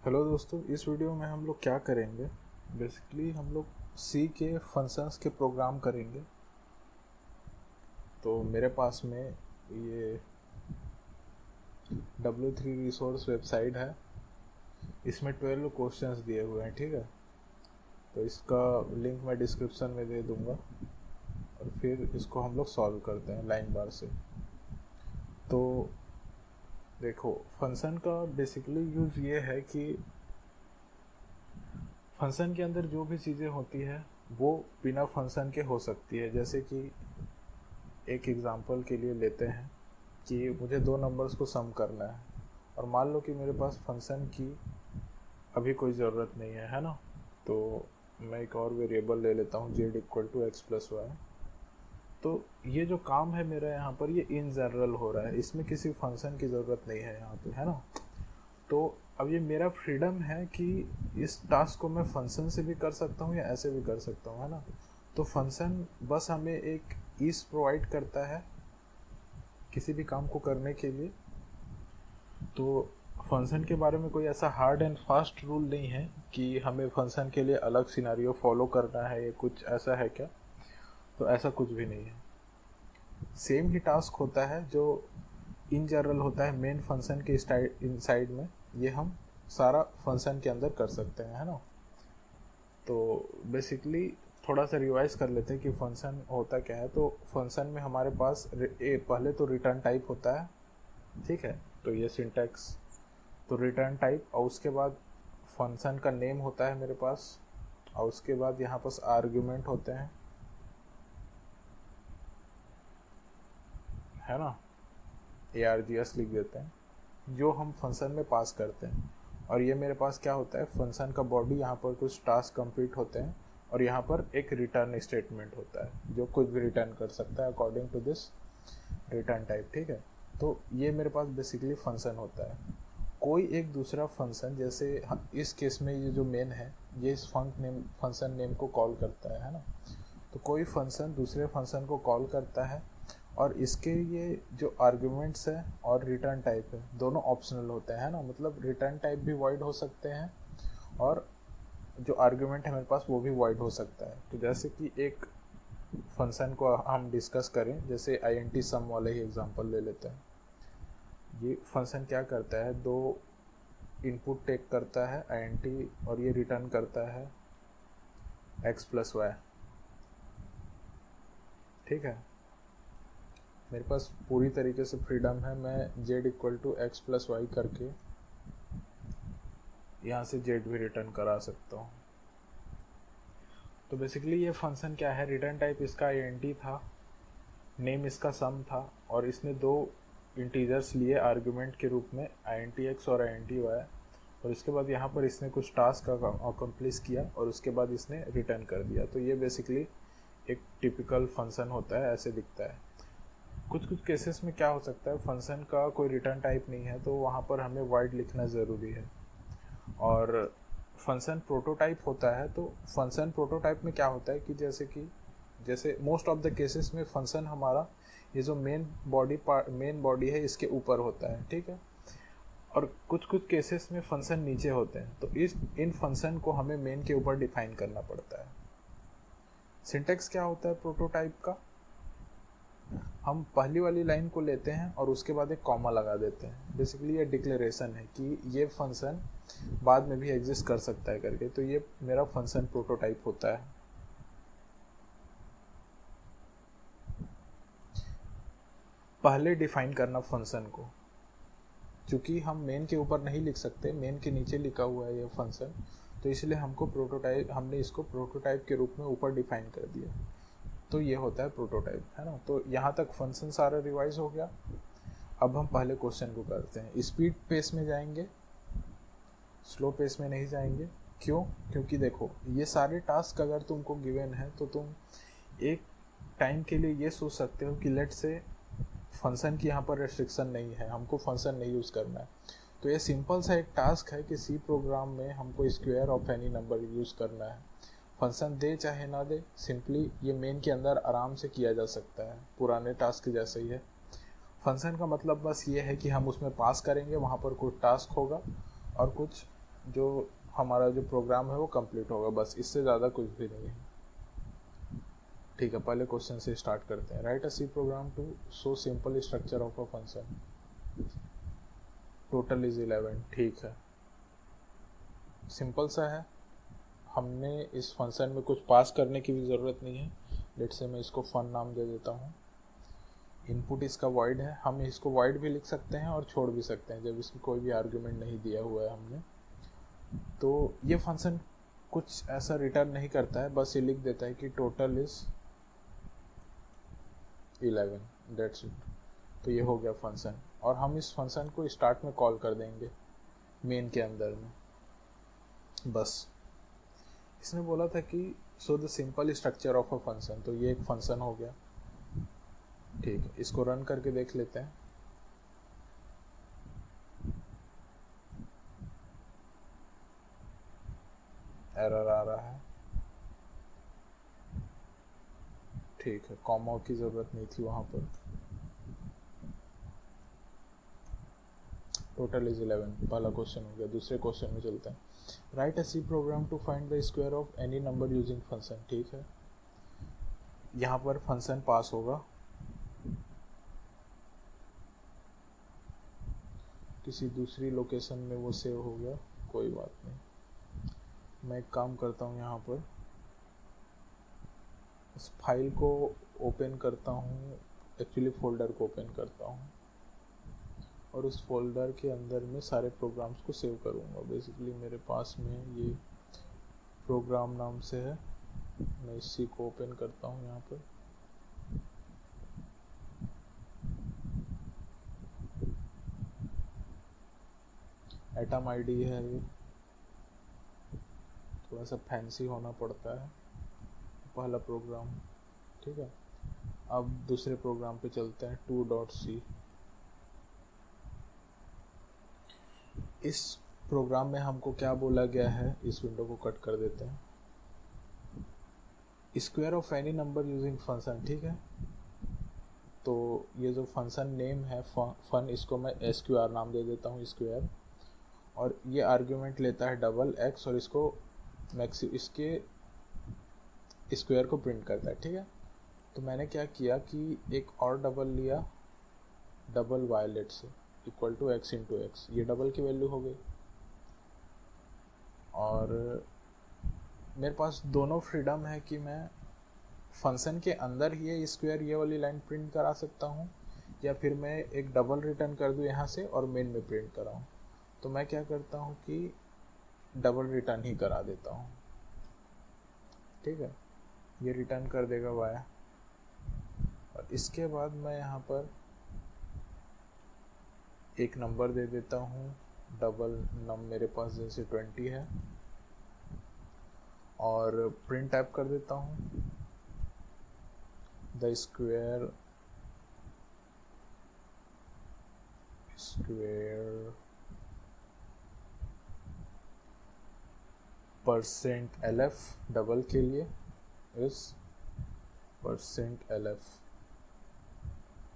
Hello दोस्तों, इस video में हम लोग क्या करेंगे। बेसिकली हम लोग सी के फंक्शंस के प्रोग्राम करेंगे। तो मेरे पास में ये W3 रिसोर्स वेबसाइट है। इसमें 12 क्वेश्चंस दिए हुए हैं, ठीक है। तो इसका लिंक मैं डिस्क्रिप्शन में दे दूंगा और फिर इसको हम लोग सॉल्व करते हैं लाइन बार से। तो देखो, फंक्शन का बेसिकली यूज़ ये है कि फंक्शन के अंदर जो भी चीज़ें होती है वो बिना फंक्शन के हो सकती है। जैसे कि एक एग्जांपल के लिए लेते हैं कि मुझे दो नंबर्स को सम करना है और मान लो कि मेरे पास फंक्शन की अभी कोई ज़रूरत नहीं है ना। तो मैं एक और वेरिएबल ले लेता हूँ z equal to x plus y. तो ये जो काम है मेरा यहाँ पर, ये इन जनरल हो रहा है, इसमें किसी फंक्शन की ज़रूरत नहीं है यहाँ पे, है ना। तो अब ये मेरा फ्रीडम है कि इस टास्क को मैं फंक्शन से भी कर सकता हूँ या ऐसे भी कर सकता हूँ, है ना। तो फंक्शन बस हमें एक ईज प्रोवाइड करता है किसी भी काम को करने के लिए। तो फंक्शन के बारे में कोई ऐसा हार्ड एंड फास्ट रूल नहीं है कि हमें फंक्शन के लिए अलग सिनारियो फॉलो करना है या कुछ ऐसा है क्या। तो ऐसा कुछ भी नहीं है, सेम ही टास्क होता है जो इन जनरल होता है मेन फंक्शन के इनसाइड में, ये हम सारा फंक्शन के अंदर कर सकते हैं, है ना। तो बेसिकली थोड़ा सा रिवाइज कर लेते हैं कि फंक्शन होता क्या है। तो फंक्शन में हमारे पास पहले तो रिटर्न टाइप होता है, ठीक है। तो ये सिंटैक्स, तो रिटर्न टाइप, और उसके बाद फंक्शन का नेम होता है मेरे पास, और उसके बाद यहाँ पास आर्ग्यूमेंट होते हैं, है ना। ARGS लिख देते हैं जो हम फंक्शन में पास करते हैं। और ये मेरे पास क्या होता है, फंक्शन का बॉडी, यहाँ पर कुछ टास्क कंप्लीट होते हैं और यहाँ पर एक रिटर्न स्टेटमेंट होता है जो कुछ भी रिटर्न कर सकता है according to this return type, ठीक है। तो ये मेरे पास बेसिकली फंक्शन होता है। कोई एक दूसरा फंक्शन, जैसे इस केस में ये जो मेन है, ये इस फंक्शन नेम को कॉल करता है ना। तो कोई फंक्शन दूसरे फंक्शन को कॉल करता है और इसके ये जो आर्ग्यूमेंट्स है और रिटर्न टाइप है दोनों ऑप्शनल होते हैं ना। मतलब रिटर्न टाइप भी वॉइड हो सकते हैं और जो आर्ग्यूमेंट है मेरे पास वो भी वॉइड हो सकता है। तो जैसे कि एक फंक्शन को हम डिस्कस करें, जैसे int सम वाले ही एग्जांपल ले लेते हैं। ये फंक्शन क्या करता है, दो इनपुट टेक करता है int और ये रिटर्न करता है x प्लस वाई, ठीक है। मेरे पास पूरी तरीके से फ्रीडम है, मैं z equal to x plus y करके यहाँ से z भी रिटर्न करा सकता हूँ। तो बेसिकली ये फंक्शन क्या है, रिटर्न टाइप इसका int था, नेम इसका सम था, और इसने दो इंटीजर्स लिए आर्गुमेंट के रूप में int x और int y। और इसके बाद यहाँ पर इसने कुछ टास्क अकम्प्लिश किया और उसके बाद इसने रिटर्न कर दिया। तो ये बेसिकली एक टिपिकल फंक्शन होता है, ऐसे दिखता है। कुछ कुछ केसेस में क्या हो सकता है, फंक्शन का कोई रिटर्न टाइप नहीं है तो वहाँ पर हमें वाइड लिखना ज़रूरी है। और फंक्शन प्रोटोटाइप होता है, तो फंक्शन प्रोटोटाइप में क्या होता है कि जैसे मोस्ट ऑफ द केसेस में फंक्शन हमारा ये जो मेन बॉडी है इसके ऊपर होता है, ठीक है। और कुछ कुछ केसेस में फंक्शन नीचे होते हैं, तो इन फंक्शन को हमें मेन के ऊपर डिफाइन करना पड़ता है। सिंटेक्स क्या होता है प्रोटोटाइप का, हम पहली वाली लाइन को लेते हैं और उसके बाद एक कॉमा लगा देते हैं। बेसिकली ये डिक्लेरेशन है कि ये फंक्शन बाद में भी एग्जिस्ट कर सकता है करके। तो ये मेरा फंक्शन प्रोटोटाइप होता है। पहले डिफाइन करना फंक्शन को, क्योंकि हम मेन के ऊपर नहीं लिख सकते, मेन के नीचे लिखा हुआ है ये फंक्शन, तो इसलिए हमने इसको प्रोटोटाइप के रूप में ऊपर डिफाइन कर दिया। तो ये होता है प्रोटोटाइप, है ना। तो यहाँ तक फंक्शन सारा रिवाइज हो गया। अब हम पहले क्वेश्चन को करते हैं। स्पीड पेस में जाएंगे, स्लो पेस में नहीं जाएंगे। क्यों? क्योंकि देखो, ये सारे टास्क अगर तुमको गिवन है तो तुम एक टाइम के लिए ये सोच सकते हो कि लेट से फंक्शन की यहाँ पर रेस्ट्रिक्शन नहीं है, हमको फंक्शन नहीं यूज़ करना है। तो ये सिंपल सा एक टास्क है कि सी प्रोग्राम में हमको square of any number use करना है। फंक्शन दे चाहे ना दे, सिंपली ये मेन के अंदर आराम से किया जा सकता है, पुराने टास्क जैसे ही है। फंक्शन का मतलब बस ये है कि हम उसमें पास करेंगे, वहाँ पर कुछ टास्क होगा और कुछ जो हमारा जो प्रोग्राम है वो कंप्लीट होगा, बस इससे ज़्यादा कुछ भी नहीं है। ठीक है, पहले क्वेश्चन से स्टार्ट करते हैं। Write a C program to so simple structure of a function, total is 11। ठीक है, सिंपल सा है, हमने इस फंक्शन में कुछ पास करने की भी ज़रूरत नहीं है। लेट्स से मैं इसको फन नाम दे देता हूँ। इनपुट इसका वॉइड है, हम इसको वॉइड भी लिख सकते हैं और छोड़ भी सकते हैं जब इसमें कोई भी आर्ग्यूमेंट नहीं दिया हुआ है हमने। तो ये फंक्शन कुछ ऐसा रिटर्न नहीं करता है, बस ये लिख देता है कि टोटल इज 11, दैट्स इट। तो ये हो गया फंक्शन, और हम इस फंक्शन को स्टार्ट में कॉल कर देंगे मेन के अंदर में। बस इसने बोला था कि so the simple structure of a function, तो ये एक फंक्शन हो गया। ठीक है, इसको रन करके देख लेते हैं। एरर आ रहा है। ठीक है, कॉमा की ज़रूरत नहीं थी वहाँ पर। टोटल इज 11, पहला क्वेश्चन हो गया। दूसरे क्वेश्चन में चलते हैं। Write a C program to find the square of any number using function. ठीक है, यहाँ पर फंक्शन पास होगा, किसी दूसरी लोकेशन में वो सेव हो गया, कोई बात नहीं। मैं एक काम करता हूँ, यहाँ पर इस फाइल को ओपन करता हूँ, एक्चुअली फोल्डर को ओपन करता हूँ और उस फोल्डर के अंदर में सारे प्रोग्राम्स को सेव करूँगा। बेसिकली मेरे पास में ये प्रोग्राम नाम से है, मैं इसी को ओपन करता हूँ यहाँ पर। एटम आईडी है ये, थोड़ा सा फैंसी होना पड़ता है, पहला प्रोग्राम। ठीक है, अब दूसरे प्रोग्राम पे चलते हैं, 2.c। इस प्रोग्राम में हमको क्या बोला गया है, इस विंडो को कट कर देते हैं। Square of any number using function. ठीक है, तो ये जो फंक्शन नेम है फन, इसको मैं SQR नाम दे देता हूँ, स्क्वायर। और ये आर्ग्यूमेंट लेता है डबल x और इसको इसके स्क्वायर को प्रिंट करता है। ठीक है, तो मैंने क्या किया कि एक और डबल लिया, डबल वायलेट से equal to x into x, ये डबल की वैल्यू हो गई। और मेरे पास दोनों फ्रीडम है कि मैं फंक्शन के अंदर ही ये स्क्वायर ये वाली लाइन प्रिंट करा सकता हूँ, या फिर मैं एक डबल रिटर्न कर दूँ यहाँ से और मेन में प्रिंट कराऊँ। तो मैं क्या करता हूँ कि डबल रिटर्न ही करा देता हूँ। ठीक है, ये रिटर्न कर देगा वाया। और इसके बाद मैं यहाँ पर एक नंबर दे देता हूँ, डबल नम मेरे पास जैसे 20 है, और प्रिंट टाइप कर देता हूँ द स्क्वायर %lf, डबल के लिए इस %lf।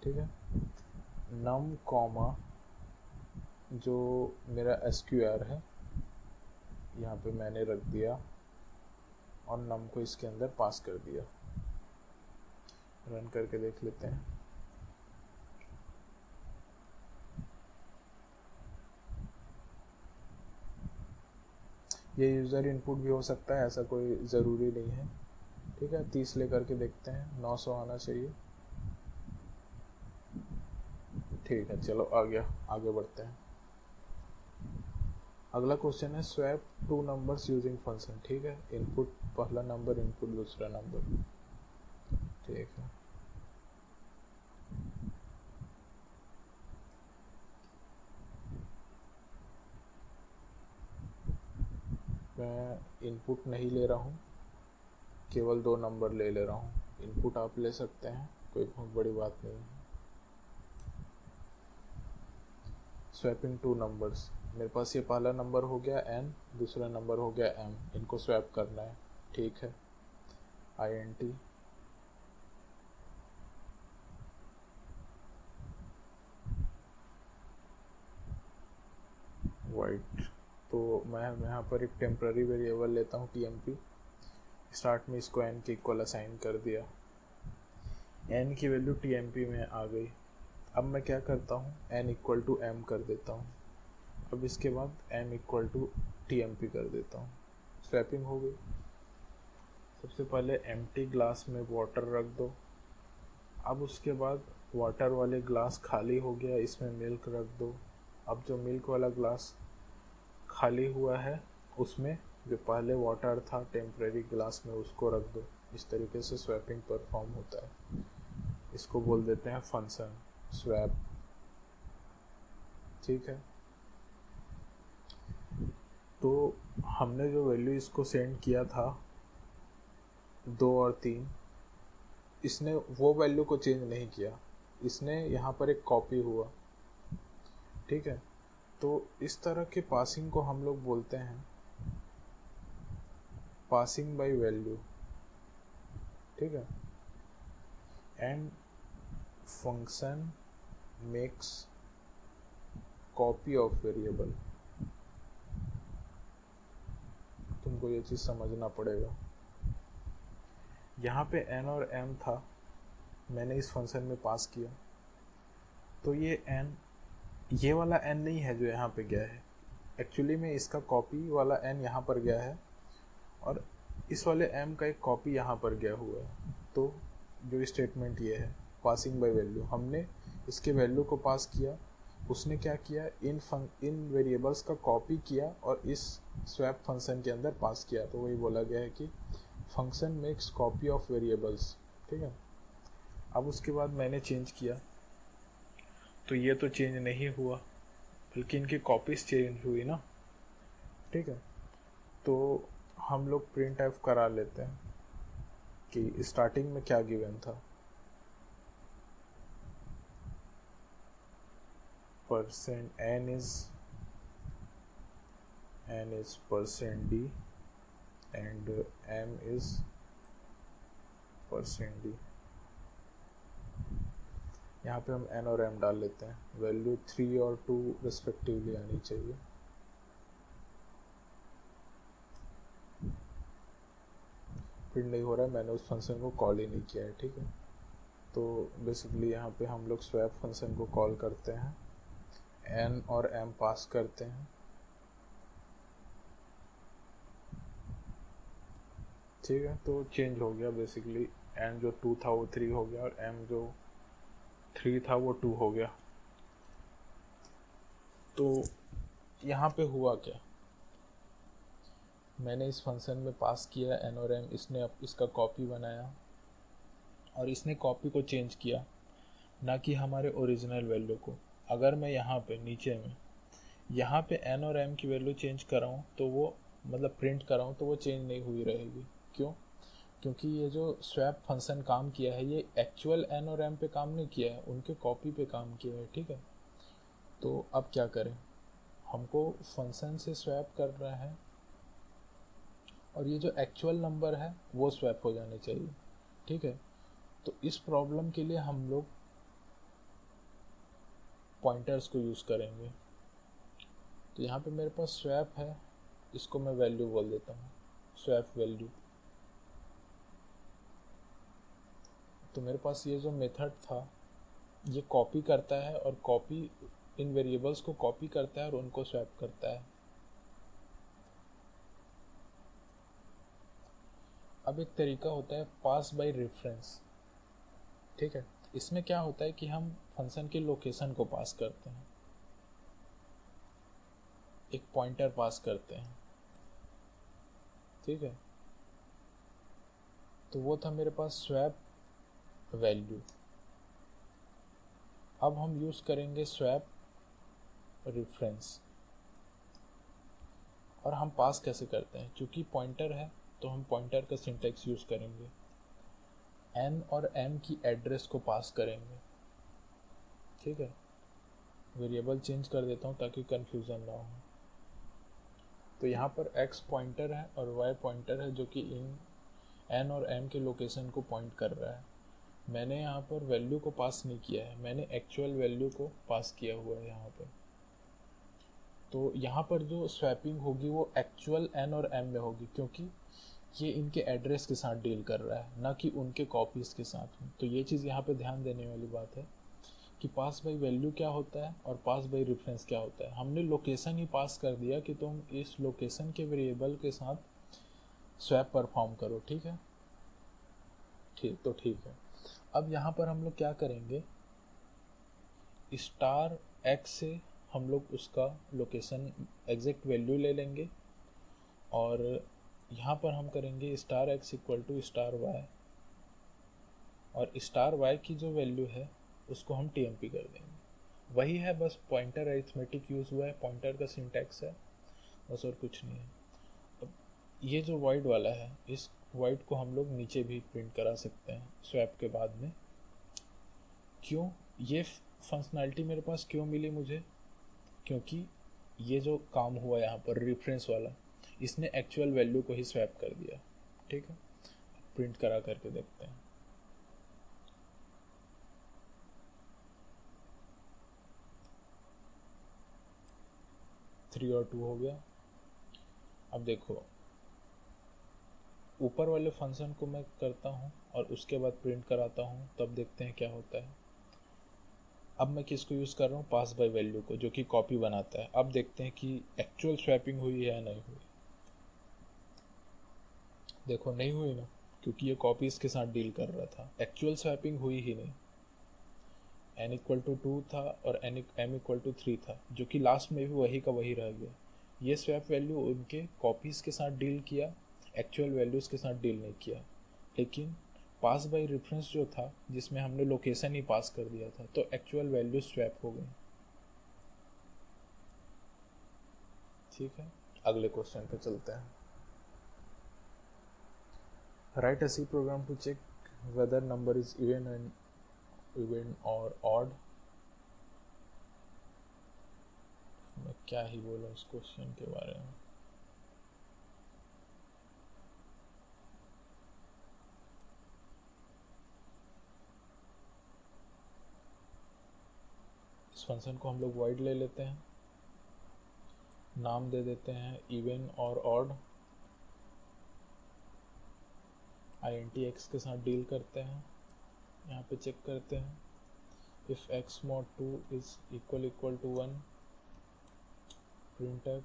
ठीक है, नम कॉमा जो मेरा SQR है यहाँ पे मैंने रख दिया और नम को इसके अंदर पास कर दिया। रन करके देख लेते हैं। ये यूज़र इनपुट भी हो सकता है, ऐसा कोई ज़रूरी नहीं है। ठीक है, 30 लेकर के देखते हैं, 900 आना चाहिए। ठीक है, चलो आ गया, आगे बढ़ते हैं। अगला क्वेश्चन है स्वैप 2 नंबर्स यूजिंग फंक्शन। ठीक है, इनपुट पहला नंबर, इनपुट दूसरा नंबर। ठीक है, मैं इनपुट नहीं ले रहा हूँ, केवल 2 नंबर ले रहा हूँ। इनपुट आप ले सकते हैं, कोई बहुत बड़ी बात नहीं है। स्वैपिंग 2 नंबर्स, मेरे पास ये पहला नंबर हो गया n, दूसरा नंबर हो गया m, इनको स्वैप करना है। ठीक है, int वाइट तो मैं यहाँ पर एक टेम्प्ररी वेरिएबल लेता हूँ tmp, स्टार्ट में इसको n के इक्वल असाइन कर दिया, n की वैल्यू tmp में आ गई। अब मैं क्या करता हूँ, n इक्वल टू m कर देता हूँ। अब इसके बाद m इक्वल टू tmp कर देता हूँ, स्वैपिंग हो गई। सबसे पहले एम्प्टी ग्लास में वाटर रख दो। अब उसके बाद वाटर वाले ग्लास खाली हो गया, इसमें मिल्क रख दो। अब जो मिल्क वाला ग्लास खाली हुआ है उसमें जो पहले वाटर था टेम्परेरी ग्लास में उसको रख दो। इस तरीके से स्वैपिंग परफॉर्म होता है। इसको बोल देते हैं फंक्शन स्वैप। ठीक है, तो हमने जो वैल्यू इसको सेंड किया था 2 और 3, इसने वो वैल्यू को चेंज नहीं किया, इसने यहाँ पर एक कॉपी हुआ। ठीक है, तो इस तरह के पासिंग को हम लोग बोलते हैं पासिंग बाय वैल्यू। ठीक है, and function makes copy of variable. तुमको ये चीज़ समझना पड़ेगा। यहाँ पे n और m था, मैंने इस फंक्शन में पास किया, तो ये n, ये वाला n नहीं है जो यहाँ पे गया है, एक्चुअली में इसका कॉपी वाला n यहाँ पर गया है और इस वाले m का एक कॉपी यहाँ पर गया हुआ है। तो जो स्टेटमेंट ये है पासिंग बाय वैल्यू, हमने इसके वैल्यू को पास किया, उसने क्या किया, इन वेरिएबल्स का कॉपी किया और इस स्वैप फंक्शन के अंदर पास किया। तो वही बोला गया है कि function makes copy of variables. ठीक है, अब उसके बाद मैंने चेंज किया तो ये तो चेंज नहीं हुआ, बल्कि इनकी कॉपीज चेंज हुई ना। ठीक है, तो हम लोग प्रिंट एफ करा लेते हैं कि स्टार्टिंग में क्या गिवन था, %n is %d and m is %d। यहाँ पे हम n और m डाल लेते हैं, वैल्यू 3 और 2 रिस्पेक्टिवली आनी चाहिए। प्रिंट नहीं हो रहा है, मैंने उस फंक्शन को कॉल ही नहीं किया है। ठीक है, तो बेसिकली यहाँ पे हम लोग स्वैप फंक्शन को कॉल करते हैं, n और m पास करते हैं। ठीक है, तो चेंज हो गया, बेसिकली n जो 2 था वो 3 हो गया और m जो 3 था वो 2 हो गया। तो यहाँ पे हुआ क्या, मैंने इस फंक्शन में पास किया n और m, इसने इसका कॉपी बनाया और इसने कॉपी को चेंज किया, ना कि हमारे ओरिजिनल वैल्यू को। अगर मैं यहाँ पे नीचे में यहाँ पे n और m की वैल्यू चेंज कराऊँ तो वो मतलब प्रिंट कराऊँ तो वो चेंज नहीं हुई रहेगी। क्यों? क्योंकि ये जो स्वैप फंक्शन काम किया है ये एक्चुअल n और m पे काम नहीं किया है, उनके कॉपी पे काम किया है। ठीक है, तो अब क्या करें, हमको फंक्शन से स्वैप कर रहा है और ये जो एक्चुअल नंबर है वो स्वैप हो जाने चाहिए। ठीक है, तो इस प्रॉब्लम के लिए हम लोग पॉइंटर्स को यूज़ करेंगे। तो यहाँ पे मेरे पास स्वैप है, इसको मैं वैल्यू बोल देता हूँ, स्वैप वैल्यू। तो मेरे पास ये जो मेथड था ये कॉपी करता है और कॉपी इन वेरिएबल्स को कॉपी करता है और उनको स्वैप करता है। अब एक तरीका होता है पास बाय रेफरेंस। ठीक है, इसमें क्या होता है कि हम फंक्शन की लोकेशन को पास करते हैं, एक पॉइंटर पास करते हैं। ठीक है, तो वो था मेरे पास स्वैप वैल्यू। अब हम यूज़ करेंगे स्वैप रेफरेंस। और हम पास कैसे करते हैं, क्योंकि पॉइंटर है तो हम पॉइंटर का सिंटैक्स यूज़ करेंगे, n और m की एड्रेस को पास करेंगे। ठीक है, वेरिएबल चेंज कर देता हूँ ताकि कन्फ्यूज़न ना हो। तो यहाँ पर x पॉइंटर है और y पॉइंटर है जो कि इन n और m के लोकेशन को पॉइंट कर रहा है। मैंने यहाँ पर वैल्यू को पास नहीं किया है, मैंने एक्चुअल वैल्यू को पास किया हुआ है यहाँ पर। तो यहाँ पर जो स्वैपिंग होगी वो एक्चुअल एन और एम में होगी, क्योंकि ये इनके एड्रेस के साथ डील कर रहा है, ना कि उनके कॉपीज़ के साथ में। तो ये चीज़ यहाँ पे ध्यान देने वाली बात है कि पास बाई वैल्यू क्या होता है और पास बाई रेफरेंस क्या होता है। हमने लोकेशन ही पास कर दिया कि तुम इस लोकेशन के वेरिएबल के साथ स्वैप परफॉर्म करो, ठीक है। ठीक है। अब यहाँ पर हम लोग क्या करेंगे, स्टार एक्स से हम लोग उसका लोकेशन एग्जैक्ट वैल्यू ले लेंगे और यहाँ पर हम करेंगे star x equal to star y, और स्टार वाई की जो वैल्यू है उसको हम टीएमपी कर देंगे। वही है, बस पॉइंटर अरिथमेटिक यूज़ हुआ है, पॉइंटर का सिंटैक्स है बस, और कुछ नहीं है। अब ये जो वाइड वाला है, इस वाइड को हम लोग नीचे भी प्रिंट करा सकते हैं स्वैप के बाद में। क्यों ये फंक्शनैलिटी मेरे पास क्यों मिली मुझे, क्योंकि ये जो काम हुआ यहाँ पर रेफरेंस वाला, इसने एक्चुअल वैल्यू को ही स्वैप कर दिया, ठीक है। प्रिंट करा करके देखते हैं। थ्री और टू हो गया। अब देखो, ऊपर वाले फंक्शन को मैं करता हूँ और उसके बाद प्रिंट कराता हूँ, तब देखते हैं क्या होता है। अब मैं किसको यूज़ कर रहा हूँ, पास बाय वैल्यू को, जो कि कॉपी बनाता है। अब देखते हैं कि एक्चुअल स्वैपिंग हुई है या नहीं हुई। देखो नहीं हुई ना, क्योंकि ये कॉपीज़ के साथ डील कर रहा था, एक्चुअल स्वैपिंग हुई ही नहीं। n इक्वल टू 2 था और m इक्वल टू 3 था, जो कि लास्ट में भी वही का वही रह गया। ये स्वैप वैल्यू उनके कॉपीज़ के साथ डील किया, एक्चुअल वैल्यूज़ के साथ डील नहीं किया। लेकिन पास बाय रेफरेंस जो था, जिसमें हमने लोकेशन ही पास कर दिया था, तो एक्चुअल वैल्यू स्वैप हो गई, ठीक है। अगले क्वेश्चन पे चलते हैं। Write a C program to check whether number is even और ऑड। मैं क्या ही बोलूँ इस क्वेश्चन के बारे में। इस फंक्शन को हम लोग वाइड ले लेते हैं, नाम दे देते हैं इवन और ऑड, INT x के साथ डील करते हैं। यहाँ पे चेक करते हैं, if x mod 2 is equal to 1, printf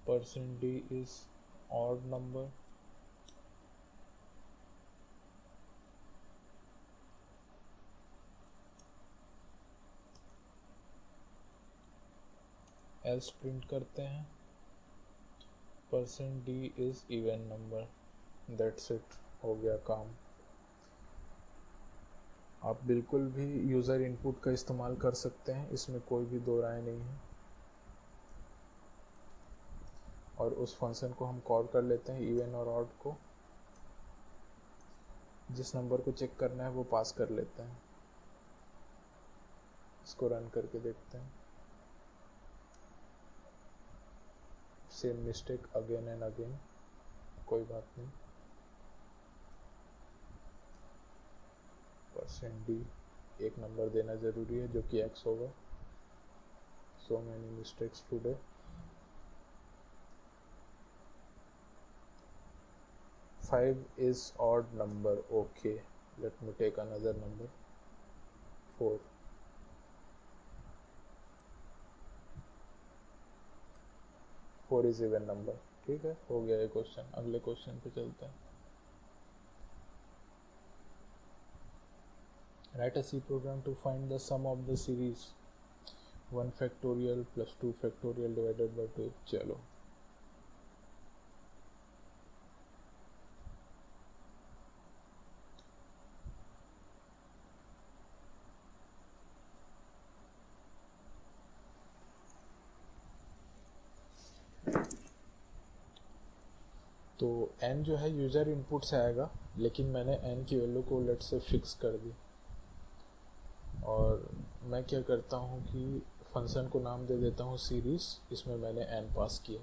%d is odd number, else print करते हैं %d is even number। That's it, हो गया काम। आप बिल्कुल भी यूज़र इनपुट का इस्तेमाल कर सकते हैं, इसमें कोई भी दो राय नहीं है। और उस फंक्शन को हम कॉल कर लेते हैं इवन और ऑड को, जिस नंबर को चेक करना है वो पास कर लेते हैं। इसको रन करके देखते हैं। Same mistake again and again, कोई बात नहीं। %d एक नंबर देना ज़रूरी है, जो कि x होगा। So many mistakes today. Five is odd number, okay, let me take another number, 4। Four is even number, ठीक है, हो गया ये क्वेश्चन। अगले क्वेश्चन पे चलते हैं। Write a C program to find the sum of the series 1 factorial plus 2 factorial divided by 2। चलो, तो n जो है यूज़र इनपुट से आएगा, लेकिन मैंने n की वैल्यू को लेट से फिक्स कर दी। और मैं क्या करता हूँ कि फंक्शन को नाम दे देता हूँ सीरीज़, इसमें मैंने n पास किया।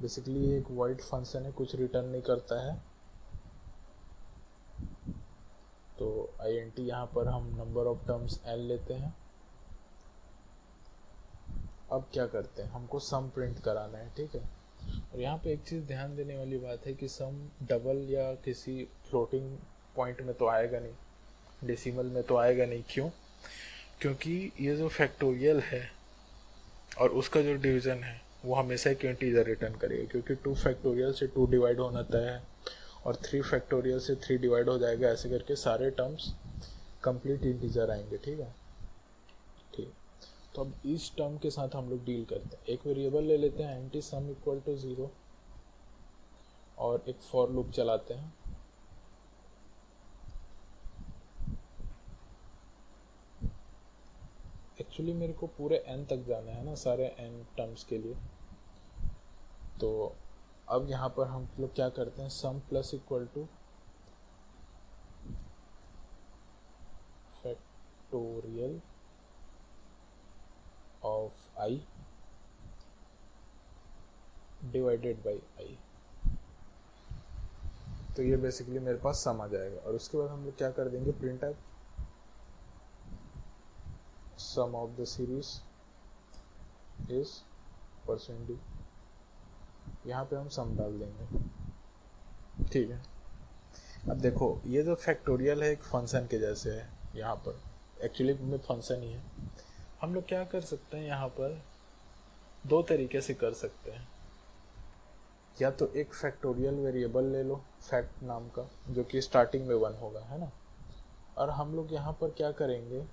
बेसिकली ये एक वाइड फंक्शन है, कुछ रिटर्न नहीं करता है। तो INT यहाँ पर हम नंबर ऑफ टर्म्स n लेते हैं, अब क्या करते हैं, हमको सम प्रिंट कराना है, ठीक है। और यहाँ पे एक चीज़ ध्यान देने वाली बात है कि सम डबल या किसी फ्लोटिंग पॉइंट में तो आएगा नहीं, डेसिमल में तो आएगा नहीं। क्यों? क्योंकि ये जो फैक्टोरियल है और उसका जो डिवीज़न है वो हमेशा एक इंटीजर रिटर्न करेगा, क्योंकि 2 फैक्टोरियल से 2 डिवाइड होना तय है और 3 फैक्टोरियल से 3 डिवाइड हो जाएगा। ऐसे करके सारे टर्म्स कंप्लीट इंटीजर आएंगे, ठीक है। ठीक, तो अब इस टर्म के साथ हम लोग डील करते हैं। एक वेरिएबल ले लेते हैं एंटी सम इक्वल टू 0 और एक फॉर लूप चलाते हैं। एक्चुअली मेरे को पूरे n तक जाना है ना, सारे n टर्म्स के लिए। तो अब यहाँ पर हम लोग क्या करते हैं, sum plus equal to factorial of i divided by i। तो ये बेसिकली मेरे पास सम आ जाएगा। और उसके बाद हम लोग क्या कर देंगे, printf sum of the series is %d। यहाँ पे हम सम डाल देंगे, ठीक है। अब देखो ये जो फैक्टोरियल है एक फंक्शन के जैसे है, यहाँ पर एक्चुअली में फंक्शन ही है। हम लोग क्या कर सकते हैं, यहाँ पर 2 तरीके से कर सकते हैं। या तो एक फैक्टोरियल वेरिएबल ले लो फैक्ट नाम का, जो कि स्टार्टिंग में 1 होगा, है ना। और हम लोग यहाँ पर क्या करेंगे,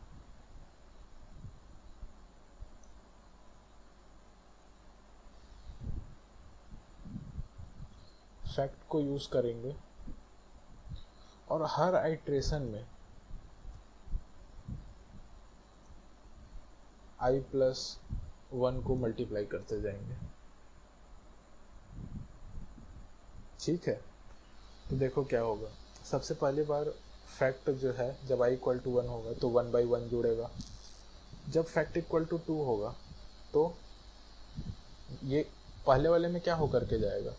फैक्ट को यूज करेंगे और हर आइट्रेशन में i+1 को मल्टीप्लाई करते जाएंगे, ठीक है। तो देखो क्या होगा, सबसे पहली बार फैक्ट जो है जब i = 1 होगा तो 1/1 जुड़ेगा। जब फैक्ट = 2 होगा तो ये पहले वाले में क्या होकर के जाएगा,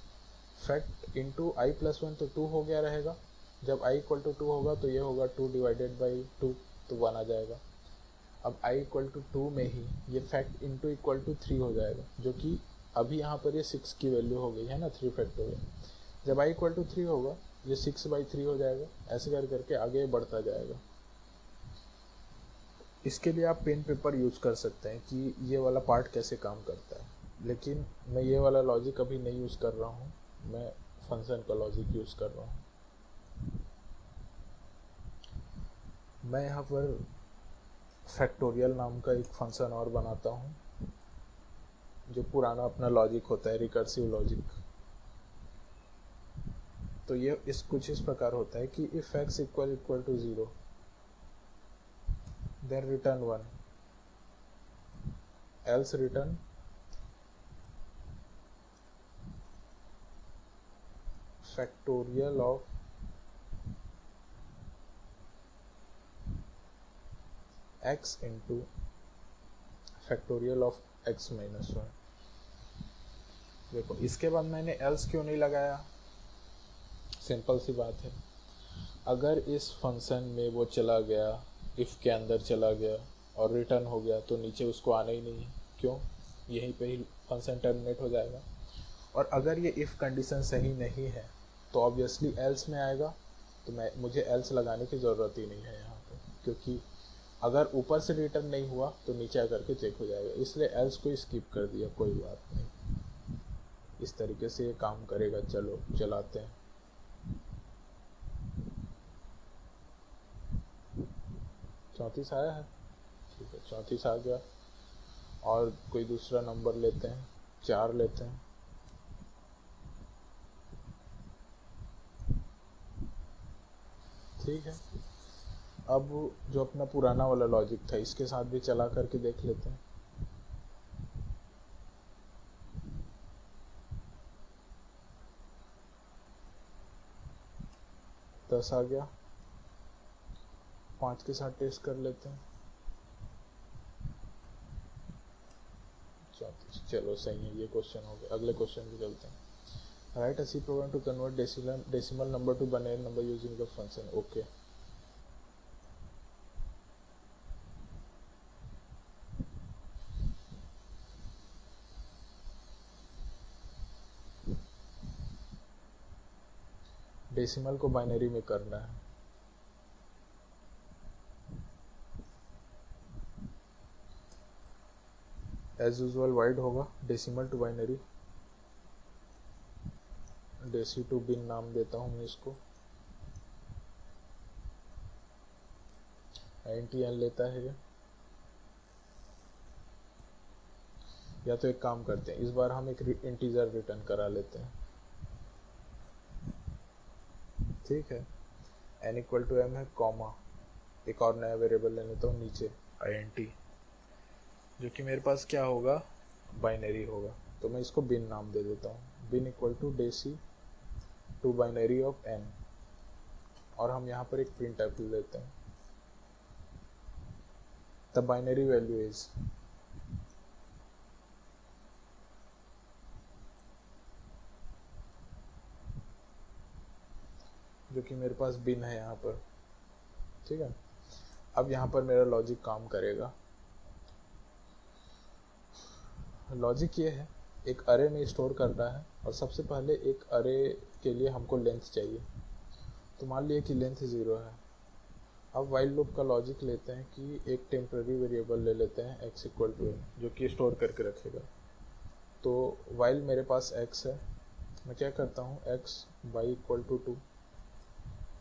फैक्ट इंटू i+1 तो 2 हो गया रहेगा। जब i = 2 होगा तो ये होगा 2 डिवाइडेड बाई 2 तो 1 आ जाएगा। अब i = 2 में ही ये फैक्ट इंटू = 3 हो जाएगा, जो कि अभी यहाँ पर ये 6 की वैल्यू हो गई है ना, 3 फैक्टोरियल। जब i = 3 होगा ये 6/3 हो जाएगा। ऐसे कर करके आगे बढ़ता जाएगा। इसके लिए आप पेन पेपर यूज़ कर सकते हैं कि ये वाला पार्ट कैसे काम करता है, लेकिन मैं ये वाला लॉजिक अभी नहीं यूज़ कर रहा हूँ, मैं फंक्शन का लॉजिक यूज़ कर रहा हूँ। मैं यहाँ पर फैक्टोरियल नाम का एक फंक्शन और बनाता हूँ, जो पुराना अपना लॉजिक होता है, रिकर्सिव लॉजिक। तो ये कुछ इस प्रकार होता है कि if x = 0 then return 1, else return factorial of x into factorial of x minus 1। देखो इसके बाद मैंने else क्यों नहीं लगाया, सिंपल सी बात है। अगर इस फंक्शन में वो चला गया, इफ़ के अंदर चला गया और रिटर्न हो गया तो नीचे उसको आना ही नहीं है। क्यों? यहीं पे ही फंक्शन टर्मिनेट हो जाएगा। और अगर ये इफ़ कंडीशन सही नहीं है तो ऑब्वियसली एल्स में आएगा, तो मुझे एल्स लगाने की ज़रूरत ही नहीं है यहाँ पे, क्योंकि अगर ऊपर से रिटर्न नहीं हुआ तो नीचे आकर के चेक हो जाएगा। इसलिए एल्स को स्किप कर दिया, कोई बात नहीं। इस तरीके से ये काम करेगा। चलो चलाते हैं। 34 आया है, ठीक है, 34 आ गया। और कोई दूसरा नंबर लेते हैं, 4 लेते हैं। ठीक है, अब जो अपना पुराना वाला लॉजिक था इसके साथ भी चला करके देख लेते हैं। दस आ गया, 5 के साथ टेस्ट कर लेते हैं। 34, चलो सही है, ये क्वेश्चन हो गया। अगले क्वेश्चन पे चलते हैं। Write a C program to convert decimal number to binary number using the function. Okay, decimal को बाइनरी में करना है। एज यूजुअल वाइड होगा, decimal to binary, deci to bin नाम देता हूँ मैं इसको, INTN लेता है ये। या तो एक काम करते हैं, इस बार हम एक इंटीजर रिटर्न करा लेते हैं, ठीक है। n इक्वल टू m है, कॉमा, एक और नया वेरिएबल ले लेता हूँ नीचे, int, जो कि मेरे पास क्या होगा, बाइनरी होगा। तो मैं इसको बिन नाम दे देता हूँ, bin equal to deci to binary of n, और हम यहाँ पर एक प्रिंट एफ लेते हैं, द बाइनरी वैल्यू इज, जो कि मेरे पास बिन है यहाँ पर, ठीक है। अब यहाँ पर मेरा लॉजिक काम करेगा। लॉजिक ये है, एक अरे में स्टोर करना है, और सबसे पहले एक अरे के लिए हमको लेंथ चाहिए। तो मान लिया कि लेंथ 0 है। अब वाइल लूप का लॉजिक लेते हैं कि एक टेम्पररी वेरिएबल ले लेते हैं x इक्वल टू n, जो कि स्टोर करके रखेगा। तो वाइल मेरे पास x है, मैं क्या करता हूँ, x y equal to 2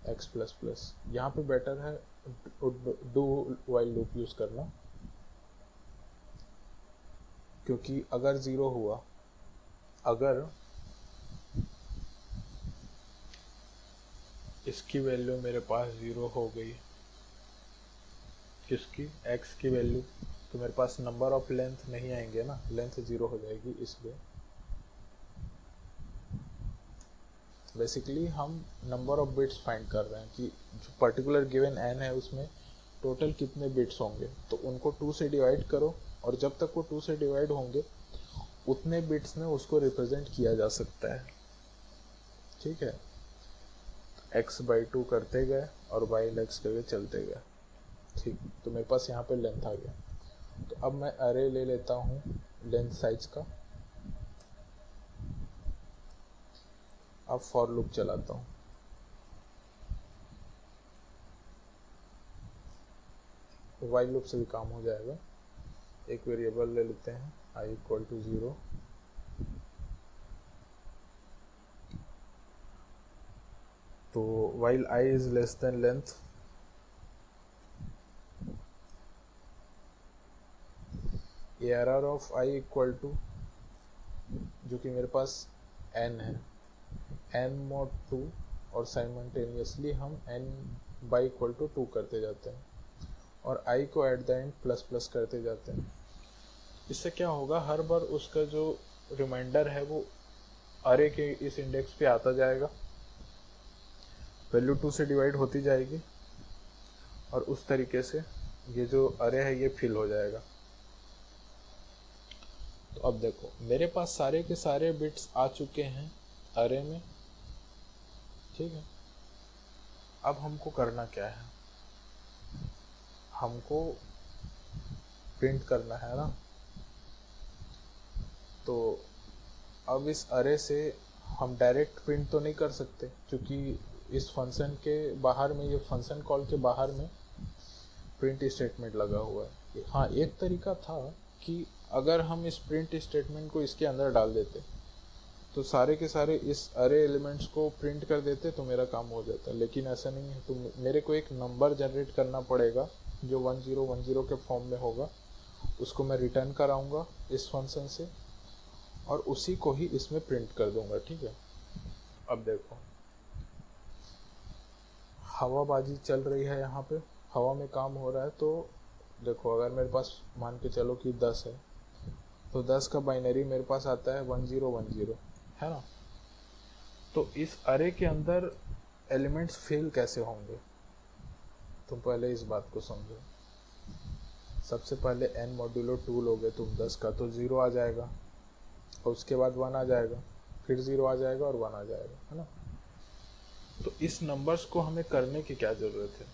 x plus plus, यहाँ पे बेटर है डू वाइल लूप यूज़ करना, क्योंकि अगर 0 हुआ, अगर इसकी वैल्यू मेरे पास 0 हो गई, किसकी, x की वैल्यू, तो मेरे पास नंबर ऑफ लेंथ नहीं आएंगे ना, लेंथ 0 हो जाएगी। इसलिए बेसिकली हम नंबर ऑफ बिट्स फाइंड कर रहे हैं कि जो पर्टिकुलर गिवन n है उसमें टोटल कितने बिट्स होंगे, तो उनको 2 से डिवाइड करो, और जब तक वो 2 से डिवाइड होंगे उतने बिट्स में उसको रिप्रेजेंट किया जा सकता है, ठीक है। x/2 करते गए और y(x) करके चलते गए, ठीक। तो मेरे पास यहाँ पे लेंथ आ गया। तो अब मैं अरे ले लेता हूँ लेंथ साइज का, अब फॉर लूप चलाता हूँ, वाइल लूप से भी काम हो जाएगा। एक वेरिएबल ले लेते हैं i इक्वल टू 0, तो while I is less than length, ARR of I equal to, जो कि मेरे पास n है, n mod 2, और साइमल्टेनियसली हम n by इक्वल टू 2 करते जाते हैं, और i को eight the and plus plus करते जाते हैं। इससे क्या होगा, हर बार उसका जो रिमाइंडर है वो अरे के इस इंडेक्स पे आता जाएगा, वैल्यू 2 से डिवाइड होती जाएगी, और उस तरीके से ये जो अरे है ये फिल हो जाएगा। तो अब देखो मेरे पास सारे के सारे बिट्स आ चुके हैं अरे में, ठीक है। अब हमको करना क्या है, हमको प्रिंट करना है ना। तो अब इस अरे से हम डायरेक्ट प्रिंट तो नहीं कर सकते, क्योंकि इस फंक्शन के बाहर में, ये फंक्शन कॉल के बाहर में प्रिंट स्टेटमेंट लगा हुआ है। हाँ, एक तरीका था कि अगर हम इस प्रिंट स्टेटमेंट को इसके अंदर डाल देते तो सारे के सारे इस अरे एलिमेंट्स को प्रिंट कर देते तो मेरा काम हो जाता, लेकिन ऐसा नहीं है। तो मेरे को एक नंबर जनरेट करना पड़ेगा जो 1010 के फॉर्म में होगा, उसको मैं रिटर्न कराऊंगा इस फंक्शन से, और उसी को ही इसमें प्रिंट कर दूंगा, ठीक है। अब देखो हवाबाजी चल रही है, यहाँ पे हवा में काम हो रहा है। तो देखो अगर मेरे पास मान के चलो कि 10 है, तो 10 का बाइनरी मेरे पास आता है 1010, है ना। तो इस अरे के अंदर एलिमेंट्स फिल कैसे होंगे, तुम पहले इस बात को समझो। सबसे पहले n मॉड्यूलो 2 लोगे तुम 10 का, तो 0 आ जाएगा, और उसके बाद 1 आ जाएगा, फिर 0 आ जाएगा और 1 आ जाएगा, है ना। तो इस नंबर्स को हमें करने की क्या ज़रूरत है,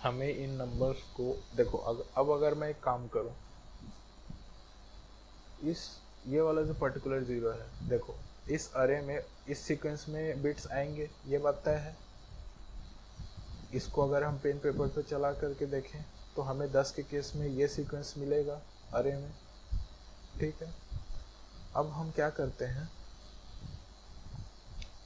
हमें इन नंबर्स को देखो। अब अगर मैं एक काम करूं, इस ये वाला जो पर्टिकुलर 0 है, देखो इस अरे में इस सीक्वेंस में बिट्स आएंगे, ये बात तय है। इसको अगर हम पेन पेपर पे चला करके देखें तो हमें 10 के केस में ये सीक्वेंस मिलेगा अरे में, ठीक है। अब हम क्या करते हैं,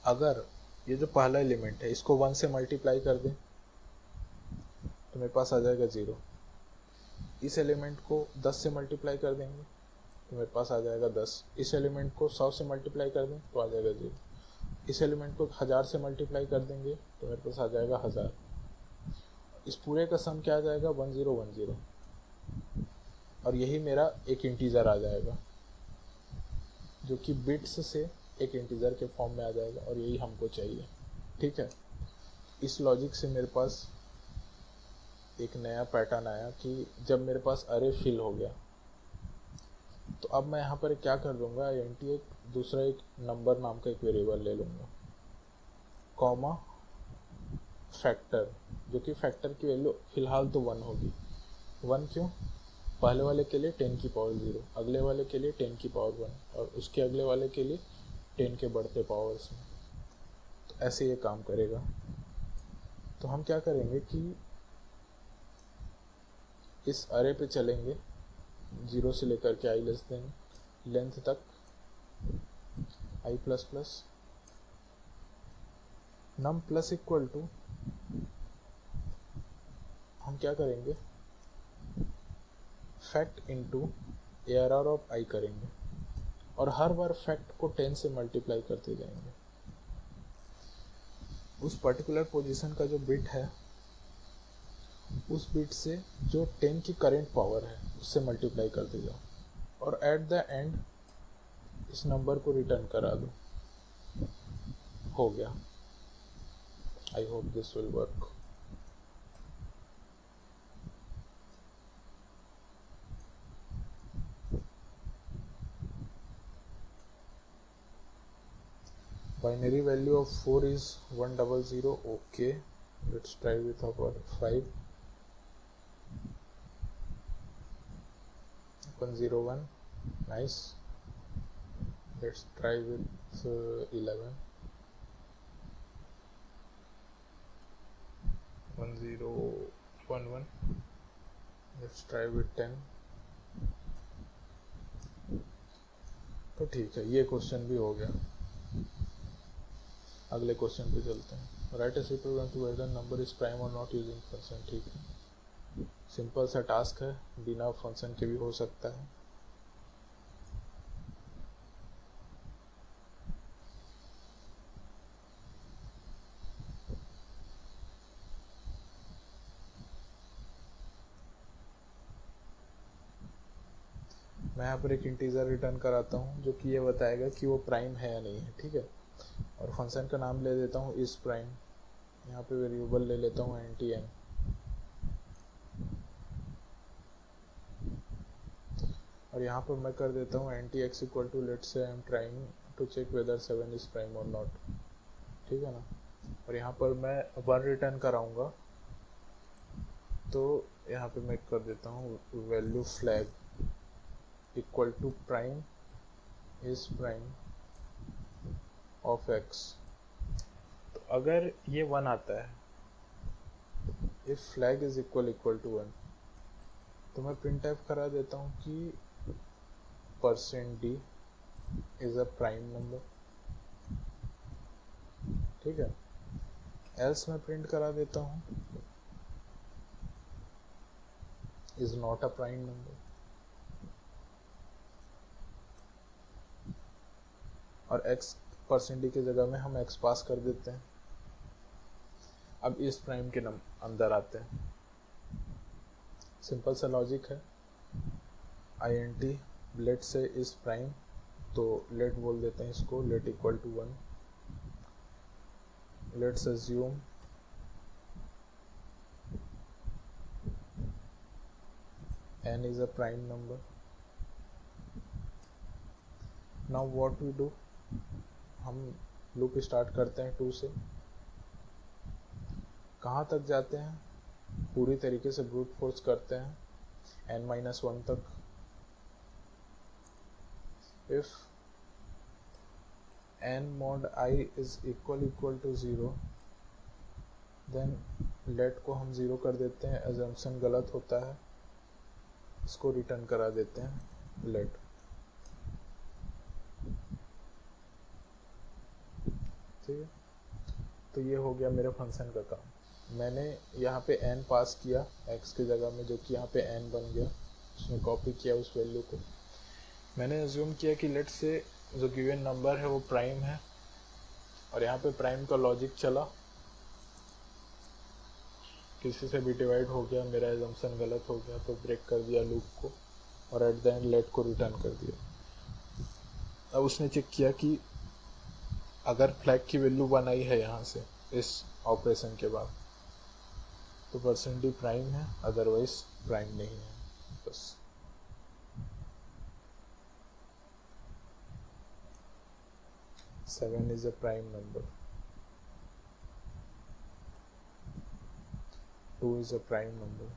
अगर ये जो पहला एलिमेंट है इसको 1 से मल्टीप्लाई कर दें तो मेरे पास आ जाएगा 0। इस एलिमेंट को 10 से मल्टीप्लाई कर देंगे तो मेरे पास आ जाएगा 10। इस एलिमेंट को 100 से मल्टीप्लाई कर दें तो आ जाएगा 0। इस एलिमेंट को 1000 से मल्टीप्लाई कर देंगे तो मेरे पास आ जाएगा 1000। इस पूरे का सम क्या आ जाएगा, 1010, और यही मेरा एक इंटीजर आ जाएगा जो कि बिट्स से एक इंटीजर के फॉर्म में आ जाएगा, और यही हमको चाहिए, ठीक है। इस लॉजिक से मेरे पास एक नया पैटर्न आया कि जब मेरे पास अरे फिल हो गया तो अब मैं यहाँ पर क्या कर दूंगा, int एक दूसरा एक नंबर नाम का एक वेरिएबल ले लूँगा, कॉमा फैक्टर, जो कि फैक्टर की वैल्यू फिलहाल तो 1 होगी। 1 क्यों, पहले वाले के लिए 10 की पावर 0, अगले वाले के लिए 10 की पावर 1, और उसके अगले वाले के लिए 10 के बढ़ते पावर्स में। तो ऐसे ये काम करेगा। तो हम क्या करेंगे कि इस अरे पे चलेंगे 0 से लेकर के i लेस देन लेंथ तक, i plus plus num plus equal to, हम क्या करेंगे, fact into ARR of i करेंगे, और हर बार फैक्ट को 10 से मल्टीप्लाई करते जाएंगे। उस पर्टिकुलर पोजीशन का जो बिट है उस बिट से जो 10 की करेंट पावर है उससे मल्टीप्लाई करते जाओ, और एट द एंड इस नंबर को रिटर्न करा दो। हो गया। I hope this will work. Binary value of 4 is 100. Okay, let's try with our 5. 101. Nice. Let's try with 11. 1011. Let's try with 10. तो ठीक है, ये क्वेश्चन भी हो गया। अगले क्वेश्चन पे चलते हैं। Write a C program to whether number is prime और नॉट यूजिंग फंक्शन। ठीक है, सिंपल सा टास्क है, बिना फंक्शन के भी हो सकता है। मैं यहाँ पर एक इंटीजर रिटर्न कराता हूँ जो कि ये बताएगा कि वो प्राइम है या नहीं है। ठीक है, और फंक्शन का नाम ले देता हूँ इस प्राइम। यहाँ पे वेरिएबल ले लेता हूँ NTN, और यहाँ पर मैं कर देता हूँ NTX equal to, let's say I am trying to check whether 7 is prime और नॉट। ठीक है ना, और यहाँ पर मैं 1 रिटर्न कराऊंगा, तो यहाँ पे मैं कर देता हूँ value flag equal to prime is prime of x। तो अगर ये 1 आता है, if flag is equal to 1, तो मैं प्रिंट टाइप करा देता हूँ कि %d is a prime number. ठीक है, एल्स मैं प्रिंट करा देता हूँ is not a prime number, और x %d की जगह में हम x पास कर देते हैं। अब इस प्राइम के अंदर आते हैं। सिंपल सा लॉजिक है, int लेट से इस प्राइम, तो लेट बोल देते हैं इसको, let equal to 1। Let's assume n is a prime number. Now what we do, हम लूप स्टार्ट करते हैं 2 से। कहाँ तक जाते हैं, पूरी तरीके से ब्रूट फोर्स करते हैं n-1 तक। If n mod i is equal to 0, then let को हम 0 कर देते हैं, एजम्पशन गलत होता है, इसको रिटर्न करा देते हैं लेट। ठीक है, तो ये हो गया मेरे फंक्शन का काम। मैंने यहाँ पे n पास किया x की जगह में, जो कि यहाँ पे n बन गया, उसमें कॉपी किया उस वैल्यू को। मैंने अज्यूम किया कि लेट से जो गिवन नंबर है वो प्राइम है, और यहाँ पे प्राइम का लॉजिक चला, किसी से भी डिवाइड हो गया, मेरा एजम्पशन गलत हो गया, तो ब्रेक कर दिया लूप को, और एट द एंड लेट को रिटर्न कर दिया। अब उसने चेक किया कि अगर फ्लैग की वैल्यू 1 आई है यहाँ से इस ऑपरेशन के बाद, तो %d प्राइम है, अदरवाइज प्राइम नहीं है। बस 7 is a prime number, 2 is a prime number.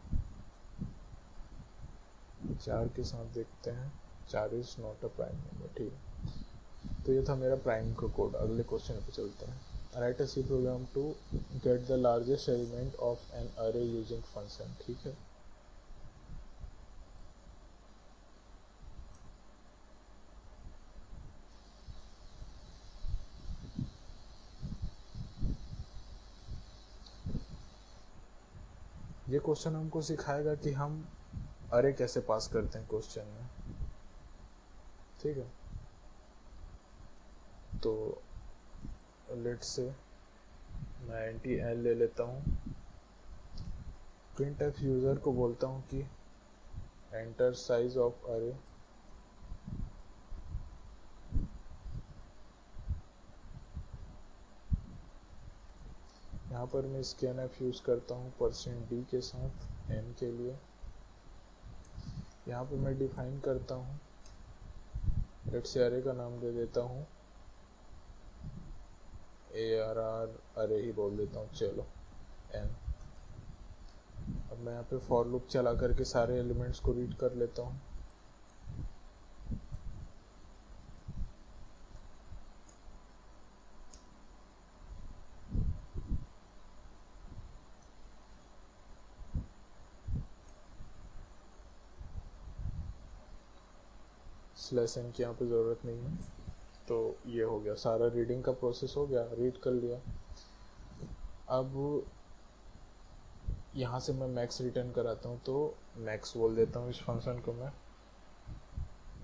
4 के साथ देखते हैं, 4 is not a prime number. ठीक है, तो ये था मेरा प्राइम का कोड। अगले क्वेश्चन पे चलते हैं। Write a C program to get the largest element of an array using function. ठीक है, ये क्वेश्चन हमको सिखाएगा कि हम अरे कैसे पास करते हैं क्वेश्चन में। ठीक है, तो लेट से मैं एंटी एल ले लेता हूँ, प्रिंटफ यूज़र को बोलता हूँ कि एंटर साइज ऑफ अरे, यहाँ पर मैं स्कैनफ यूज़ करता हूँ %d के साथ n के लिए। यहाँ पर मैं डिफाइन करता हूँ, लेट से अरे का नाम दे देता हूँ ARR, अरे ही बोल देता हूँ, चलो n। अब मैं यहाँ पे फॉर लूप चला करके सारे एलिमेंट्स को रीड कर लेता हूँ। स्लैश n की यहाँ पे ज़रूरत नहीं है। तो ये हो गया, सारा रीडिंग का प्रोसेस हो गया, रीड कर लिया। अब यहाँ से मैं मैक्स रिटर्न कराता हूँ, तो मैक्स बोल देता हूँ इस फंक्शन को मैं,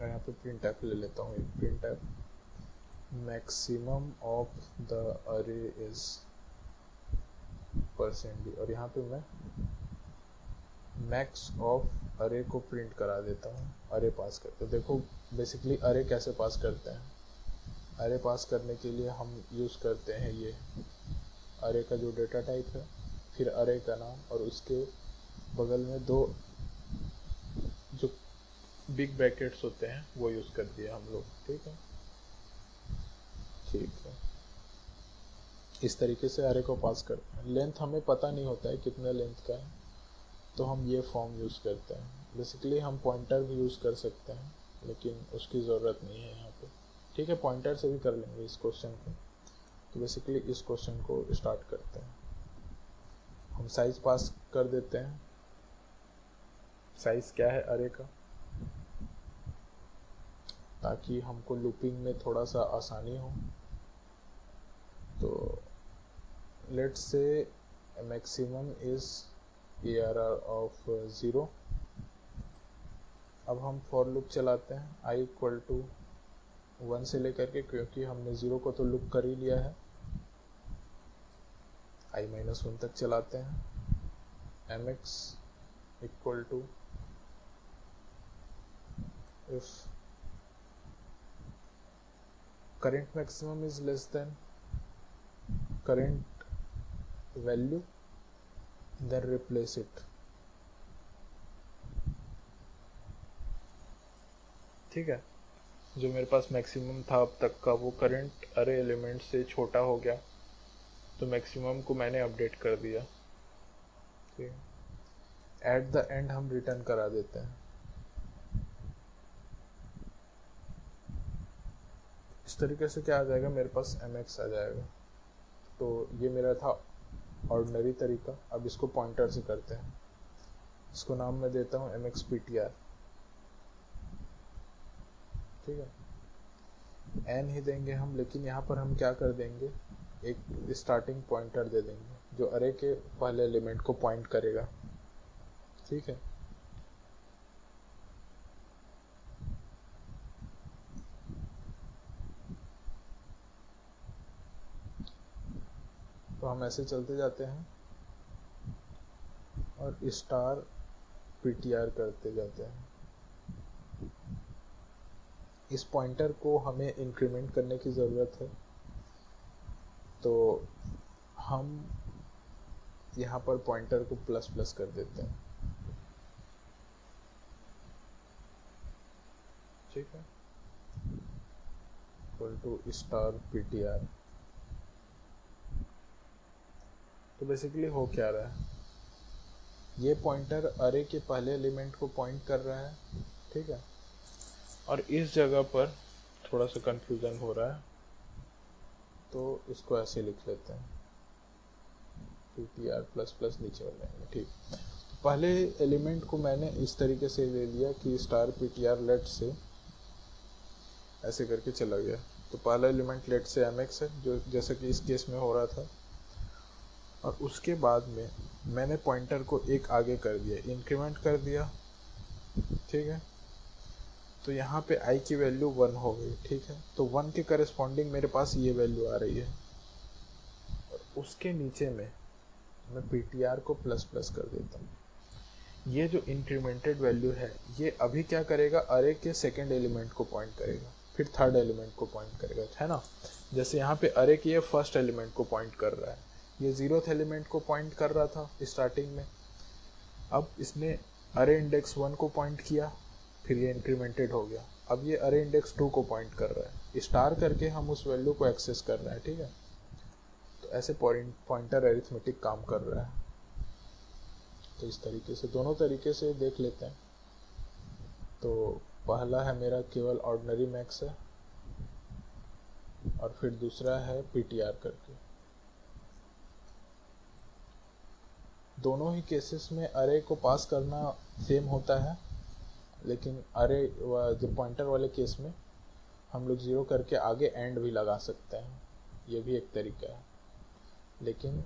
और यहाँ पे प्रिंट एफ ले लेता हूँ, print F maximum of the अरे इज %d, और यहाँ पे मैं मैक्स ऑफ अरे को प्रिंट करा देता हूँ, अरे पास करते हैं। देखो बेसिकली अरे कैसे पास करते हैं, अरे पास करने के लिए हम यूज़ करते हैं ये अरे का जो डेटा टाइप है, फिर अरे का नाम, और उसके बगल में 2 जो बिग ब्रैकेट्स होते हैं वो यूज़ कर दिए हम लोग। ठीक है, ठीक है, इस तरीके से अरे को पास करते हैं। लेंथ हमें पता नहीं होता है कितने लेंथ का है, तो हम ये फॉर्म यूज़ करते हैं। बेसिकली हम पॉइंटर भी यूज़ कर सकते हैं, लेकिन उसकी ज़रूरत नहीं है यहाँ पे। ठीक है, पॉइंटर से भी कर लेंगे इस क्वेश्चन को। तो बेसिकली इस क्वेश्चन को स्टार्ट करते हैं। हम साइज पास कर देते हैं, साइज क्या है अरे का, ताकि हमको लूपिंग में थोड़ा सा आसानी हो। तो let's say maximum is ARR of 0। अब हम फॉर लूप चलाते हैं i इक्वल टू 1 से लेकर के, क्योंकि हमने 0 को तो लूप कर ही लिया है, i-1 तक चलाते हैं। mx equal to if current maximum is less than current value, then replace it। ठीक है, जो मेरे पास मैक्सिमम था अब तक का, वो करंट अरे एलिमेंट से छोटा हो गया, तो मैक्सिमम को मैंने अपडेट कर दिया। ठीक है, एट द एंड हम रिटर्न करा देते हैं। इस तरीके से क्या आ जाएगा, मेरे पास mx आ जाएगा। तो ये मेरा था ऑर्डिनरी तरीका। अब इसको पॉइंटर से करते हैं। इसको नाम मैं देता हूँ mx ptr, ठीक है। n ही देंगे हम, लेकिन यहाँ पर हम क्या कर देंगे, एक स्टार्टिंग पॉइंटर दे देंगे जो अरे के पहले एलिमेंट को पॉइंट करेगा, ठीक है। तो हम ऐसे चलते जाते हैं और स्टार ptr करते जाते हैं। इस पॉइंटर को हमें इंक्रीमेंट करने की ज़रूरत है, तो हम यहाँ पर पॉइंटर को प्लस प्लस कर देते हैं, ठीक है, इक्वल टू स्टार ptr। तो बेसिकली हो क्या रहा है, ये पॉइंटर अरे के पहले एलिमेंट को पॉइंट कर रहा है, ठीक है। और इस जगह पर थोड़ा सा कंफ्यूजन हो रहा है, तो इसको ऐसे लिख लेते हैं, ptr प्लस प्लस नीचे हो जाएंगे, ठीक। पहले एलिमेंट को मैंने इस तरीके से ले लिया कि स्टार ptr लेट से ऐसे करके चला गया। तो पहला एलिमेंट लेट से mx है, जो जैसा कि इस केस में हो रहा था। और उसके बाद में मैंने पॉइंटर को एक आगे कर दिया, इंक्रीमेंट कर दिया, ठीक है। तो यहाँ पे i की वैल्यू 1 हो गई, ठीक है। तो 1 के करस्पॉन्डिंग मेरे पास ये वैल्यू आ रही है। और उसके नीचे में मैं ptr को प्लस प्लस कर देता हूँ। ये जो इंक्रीमेंटेड वैल्यू है, ये अभी क्या करेगा, अरे के सेकेंड एलिमेंट को पॉइंट करेगा, फिर थर्ड एलिमेंट को पॉइंट करेगा, है ना। जैसे यहाँ पे अरे की ये फर्स्ट एलिमेंट को पॉइंट कर रहा है, ये 0th एलिमेंट को पॉइंट कर रहा था स्टार्टिंग में। अब इसने अरे इंडेक्स 1 को पॉइंट किया, फिर ये इंक्रीमेंटेड हो गया। अब ये अरे इंडेक्स 2 को पॉइंट कर रहा है, स्टार करके हम उस वैल्यू को एक्सेस कर रहे हैं, ठीक है। तो ऐसे पॉइंटर अरिथमेटिक काम कर रहा है। तो इस तरीके से दोनों तरीके से देख लेते हैं। तो पहला है मेरा केवल ऑर्डिनरी मैक्स है, और फिर दूसरा है ptr करके। दोनों ही केसेस में अरे को पास करना सेम होता है, लेकिन अरे जो पॉइंटर वाले केस में हम लोग 0 करके आगे एंड भी लगा सकते हैं, ये भी एक तरीका है। लेकिन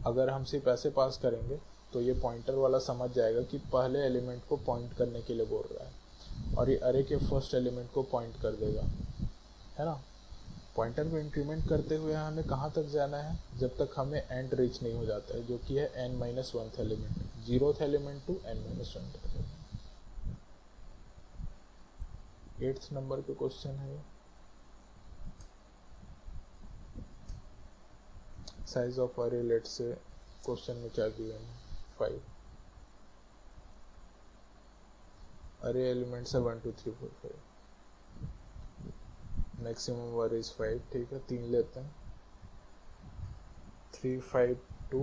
अगर हम सिर्फ ऐसे पास करेंगे तो ये पॉइंटर वाला समझ जाएगा कि पहले एलिमेंट को पॉइंट करने के लिए बोल रहा है, और ये अरे के फर्स्ट एलिमेंट को पॉइंट कर देगा, है ना। पॉइंटर को इंक्रीमेंट करते हुए हमें कहाँ तक जाना है, जब तक हमें एंड रीच नहीं हो जाता है, जो कि है n-1th element, 0th element to n-1th element. 8th number का क्वेश्चन है। Size of array let say question में क्या दिया है, 5। अरे एलिमेंट्स है 1 2 3 4 5, मैक्सिमम अरे इज 5, ठीक है। 3 लेते हैं, 3 5 2,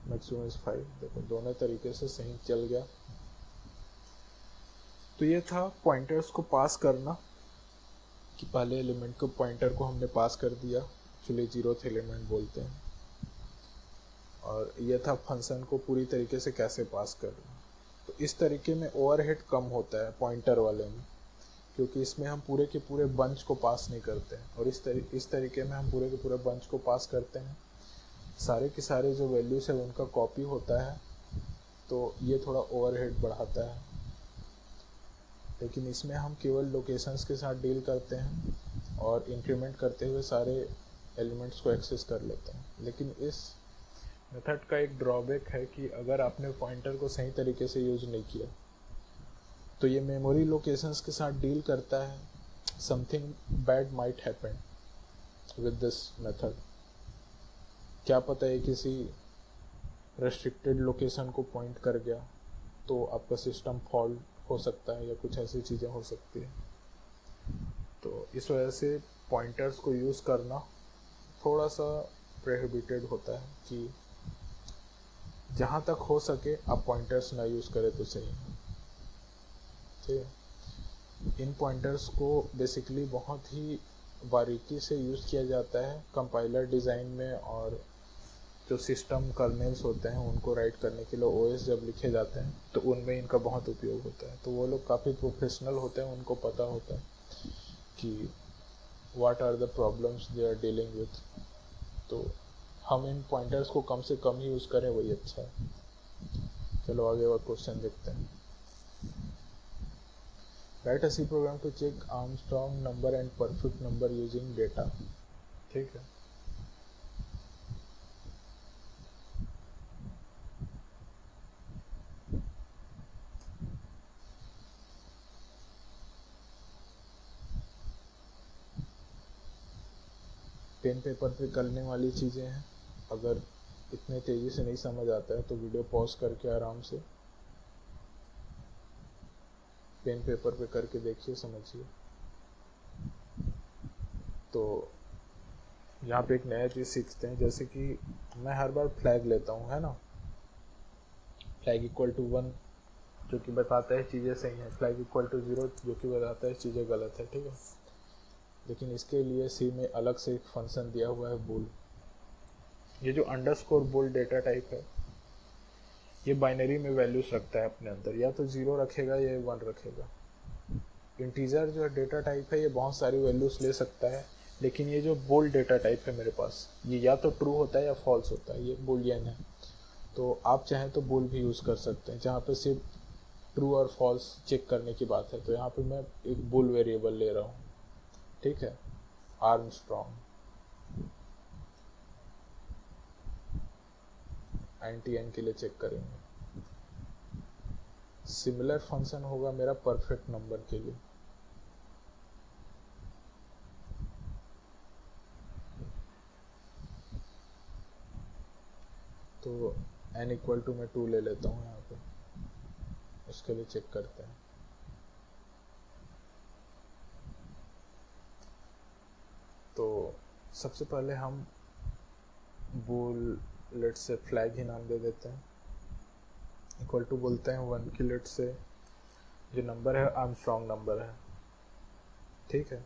मैक्सिमम इज 5। देखो दोनों तरीके से सही चल गया। तो ये था पॉइंटर्स को पास करना, कि पहले एलिमेंट को पॉइंटर को हमने पास कर दिया, एक्चुअली 0th एलिमेंट बोलते हैं। और यह था फंक्शन को पूरी तरीके से कैसे पास करना। तो इस तरीके में ओवरहेड कम होता है पॉइंटर वाले में, क्योंकि इसमें हम पूरे के पूरे बंच को पास नहीं करते हैं, और इस तरीके में हम पूरे के पूरे बंच को पास करते हैं। सारे के सारे जो वैल्यूज है उनका कॉपी होता है, तो ये थोड़ा ओवरहेड बढ़ाता है। लेकिन इसमें हम केवल लोकेशंस के साथ डील करते हैं और इंक्रीमेंट करते हुए सारे एलिमेंट्स को एक्सेस कर लेते हैं। लेकिन इस मेथड का एक ड्रॉबैक है कि अगर आपने पॉइंटर को सही तरीके से यूज नहीं किया तो ये मेमोरी लोकेशंस के साथ डील करता है। Something bad might happen with this method. क्या पता है किसी रेस्ट्रिक्टेड लोकेशन को पॉइंट कर गया तो आपका सिस्टम फॉल्ट हो सकता है, या कुछ ऐसी चीज़ें हो सकती है। तो इस वजह से पॉइंटर्स को यूज़ करना थोड़ा सा प्रोहिबिटेड होता है, कि जहाँ तक हो सके आप पॉइंटर्स ना यूज़ करें तो सही है, ठीक है। इन पॉइंटर्स को बेसिकली बहुत ही बारीकी से यूज़ किया जाता है कंपाइलर डिज़ाइन में, और जो सिस्टम कर्नेल्स होते हैं उनको राइट करने के लिए ओएस जब लिखे जाते हैं तो उनमें इनका बहुत उपयोग होता है। तो वो लोग काफ़ी प्रोफेशनल होते हैं, उनको पता होता है कि what are the problems they are dealing with. तो हम इन पॉइंटर्स को कम से कम ही यूज़ करें, वही अच्छा है। चलो आगे और क्वेश्चन देखते हैं। Write a C program to check Armstrong number and perfect number using data. ठीक है, पेन पेपर पे करने वाली चीज़ें हैं। अगर इतने तेज़ी से नहीं समझ आता है तो वीडियो पॉज करके आराम से पेन पेपर पे करके देखिए, समझिए। तो यहाँ पे एक नया चीज़ सीखते हैं, जैसे कि मैं हर बार फ्लैग लेता हूँ, है ना। फ्लैग इक्वल टू 1 जो कि बताता है चीज़ें सही हैं, फ्लैग इक्वल टू 0 जो कि बताता है चीज़ें गलत है, ठीक है। लेकिन इसके लिए सी में अलग से एक फंक्शन दिया हुआ है बुल। ये जो अंडरस्कोर बुल डेटा टाइप है, ये बाइनरी में वैल्यूज रखता है अपने अंदर, या तो 0 रखेगा या 1 रखेगा। इंटीजर जो डेटा टाइप है ये बहुत सारी वैल्यूज ले सकता है, लेकिन ये जो बुल डेटा टाइप है मेरे पास, ये या तो ट्रू होता है या फॉल्स होता है, ये बुलियन है। तो आप चाहें तो बुल भी यूज़ कर सकते हैं, जहाँ पे सिर्फ ट्रू और फॉल्स चेक करने की बात है। तो यहाँ पे मैं एक बुल वेरिएबल ले रहा हूँ, ठीक है, आर्मस्ट्रॉन्ग INT के लिए चेक करेंगे। सिमिलर फंक्शन होगा मेरा परफेक्ट नंबर के लिए। तो n इक्वल टू मैं 2 ले लेता हूँ यहाँ पे, उसके लिए चेक करते हैं। तो सबसे पहले हम बुल लेट से फ्लैग ही नाम दे देते हैं, इक्वल टू बोलते हैं 1 की लेट से जो नंबर है आर्मस्ट्रॉन्ग नंबर है, ठीक है।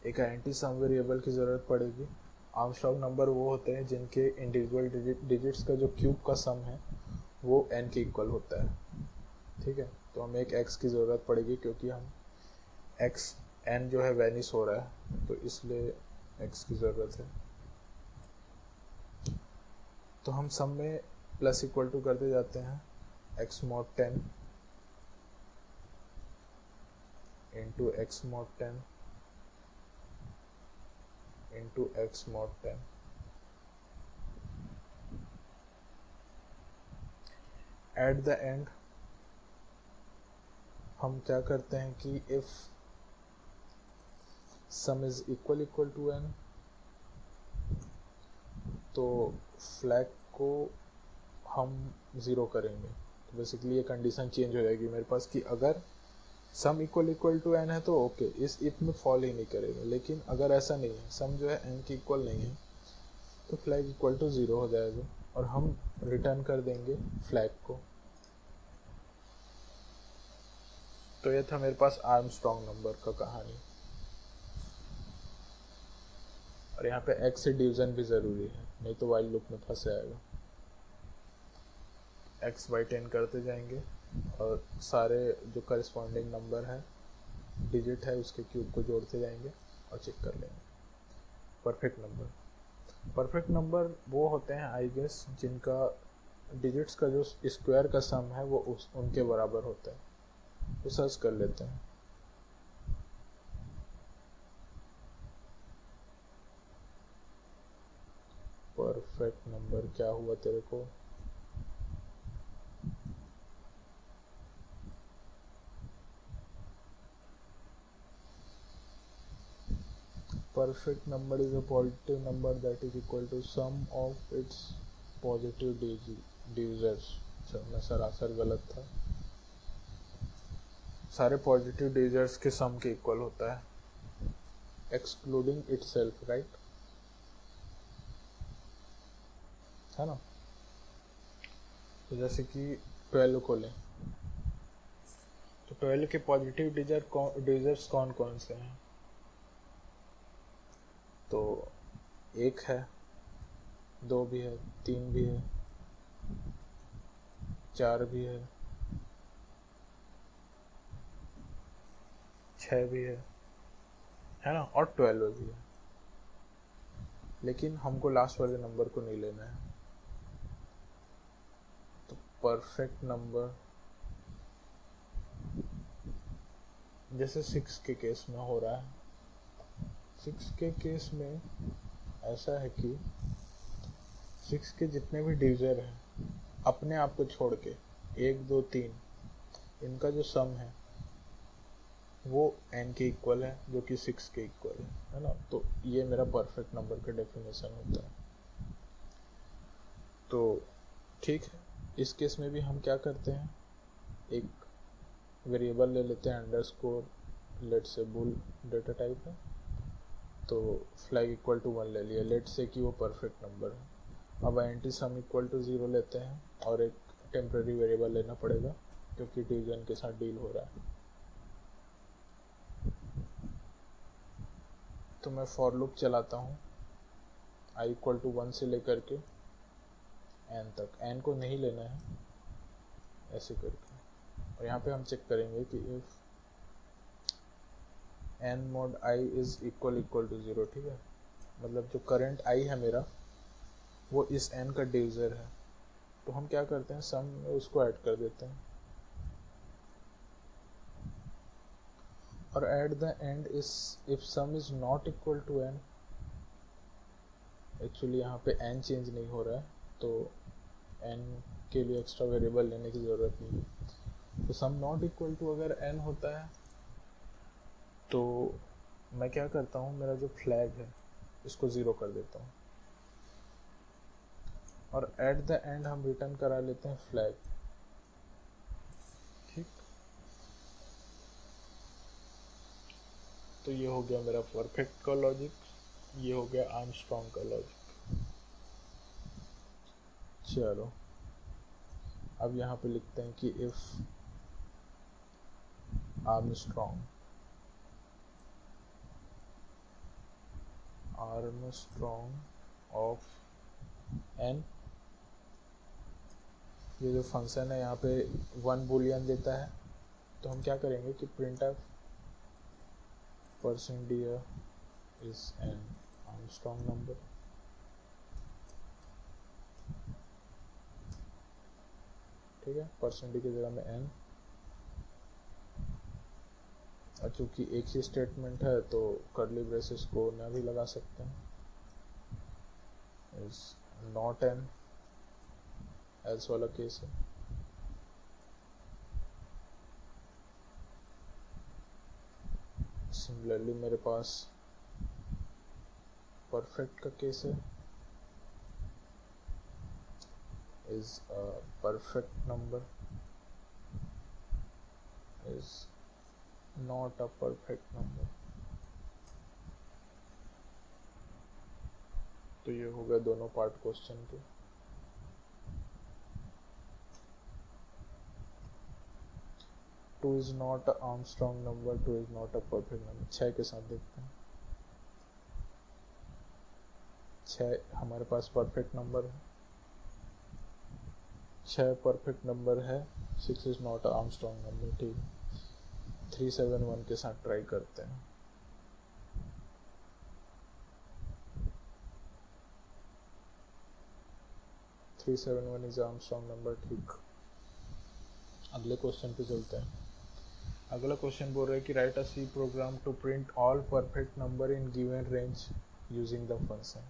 एक INT सम वेरिएबल की ज़रूरत पड़ेगी। आर्मस्ट्रॉन्ग नंबर वो होते हैं जिनके इंडिविजुअल डिजिट्स का जो क्यूब का सम है वो n के इक्वल होता है, ठीक है। तो हमें एक x की ज़रूरत पड़ेगी, क्योंकि हम x n जो है वैनिश हो रहा है, तो इसलिए x की ज़रूरत है। तो हम सम में प्लस इक्वल टू करते जाते हैं, x mod 10 into x mod 10 into x mod 10। At the end हम क्या करते हैं कि if sum is equal to n, तो फ्लैग को हम 0 करेंगे। तो बेसिकली ये कंडीशन चेंज हो जाएगी मेरे पास कि अगर सम इक्वल टू n है तो ओके, इस इफ में फॉल ही नहीं करेगा। लेकिन अगर ऐसा नहीं है, सम जो है n के इक्वल नहीं है, तो फ्लैग इक्वल टू 0 हो जाएगा और हम रिटर्न कर देंगे फ्लैग को। तो ये था मेरे पास आर्मस्ट्रॉन्ग नंबर का कहानी। और यहाँ पे x से डिवीजन भी ज़रूरी है, नहीं तो वाइल लूप में फंस जाएगा। x बाई 10 करते जाएंगे और सारे जो करस्पॉन्डिंग नंबर है, डिजिट है, उसके क्यूब को जोड़ते जाएंगे और चेक कर लेंगे परफेक्ट नंबर। परफेक्ट नंबर वो होते हैं आई गेस जिनका डिजिट्स का जो स्क्वायर का सम है वो उनके बराबर होता है। तो सर्च कर लेते हैं। परफेक्ट नंबर क्या हुआ तेरे को? Perfect number is a positive number that is equal to sum of its positive divisors। अच्छा, मैं सरासर गलत था। सारे पॉजिटिव डिजिट्स के सम के इक्वल होता है, एक्सक्लूडिंग इटसेल्फ, राइट, है ना। तो जैसे कि 12 को लें, तो 12 के पॉजिटिव डिजिट्स कौन कौन से हैं? तो 1 है, 2 भी है, 3 भी है, 4 भी है, 6 भी है ना, और 12 भी है। लेकिन हमको लास्ट वाले नंबर को नहीं लेना है। तो परफेक्ट नंबर जैसे 6 के केस में हो रहा है, 6 के केस में ऐसा है कि 6 के जितने भी डिविजर हैं अपने आप को छोड़ के 1 2 3 इनका जो सम है वो n के इक्वल है, जो कि 6 के इक्वल है ना। तो ये मेरा परफेक्ट नंबर का डेफिनेशन होता है। तो ठीक है, इस केस में भी हम क्या करते हैं, एक वेरिएबल ले लेते हैं अंडरस्कोर, लेट से बुल डेटा टाइप है, तो फ्लैग इक्वल टू 1 ले लिया, लेट से कि वो परफेक्ट नंबर है। अब एंटी सम इक्वल टू 0 लेते हैं और एक टेम्प्रेरी वेरिएबल लेना पड़ेगा क्योंकि डिवीजन के साथ डील हो रहा है। तो मैं फॉर लूप चलाता हूँ i इक्वल टू 1 से लेकर के n तक, n को नहीं लेना है ऐसे करके। और यहाँ पे हम चेक करेंगे कि if n mod i is equal to 0, ठीक है, मतलब जो करंट i है मेरा वो इस n का डिविजर है। तो हम क्या करते हैं, सम में उसको ऐड कर देते हैं, और एट द एंड इस if sum is not equal to n, actually यहाँ पे n चेंज नहीं हो रहा है तो n के लिए एक्स्ट्रा वेरिएबल लेने की ज़रूरत नहीं है। तो सम नॉट इक्वल टू अगर n होता है तो मैं क्या करता हूँ, मेरा जो फ्लैग है इसको 0 कर देता हूँ, और एट द एंड हम रिटर्न करा लेते हैं फ्लैग। ठीक, तो ये हो गया मेरा परफेक्ट का लॉजिक, ये हो गया आर्मस्ट्रॉन्ग का लॉजिक। चलो अब यहाँ पे लिखते हैं कि इफ आर्मस्ट्रॉन्ग ऑफ n, ये जो फंक्शन है यहाँ पे 1 बुलियन देता है, तो हम क्या करेंगे कि print of %d is an Armstrong number, ठीक है, % की जगह में n, और चूंकि एक ही स्टेटमेंट है तो कर्ली ब्रेसेस को ना भी लगा सकते हैं, इज नॉट n, एल्स वाला केस है। सिमिलरली मेरे पास परफेक्ट का केस है, is a perfect number is not a perfect number। तो ये हो गया दोनों पार्ट क्वेश्चन के। Two is not a Armstrong number, two is not a perfect number. 6 के साथ देखते हैं, 6 हमारे पास परफेक्ट नंबर है, 6 परफेक्ट नंबर है, 6 is not a Armstrong number. ठीक, 371 के साथ ट्राई करते हैं। Three seven one is Armstrong number. ठीक, अगले क्वेश्चन पे चलते हैं। अगला क्वेश्चन बोल रहा है कि write a C program to print all perfect number in given range using the function.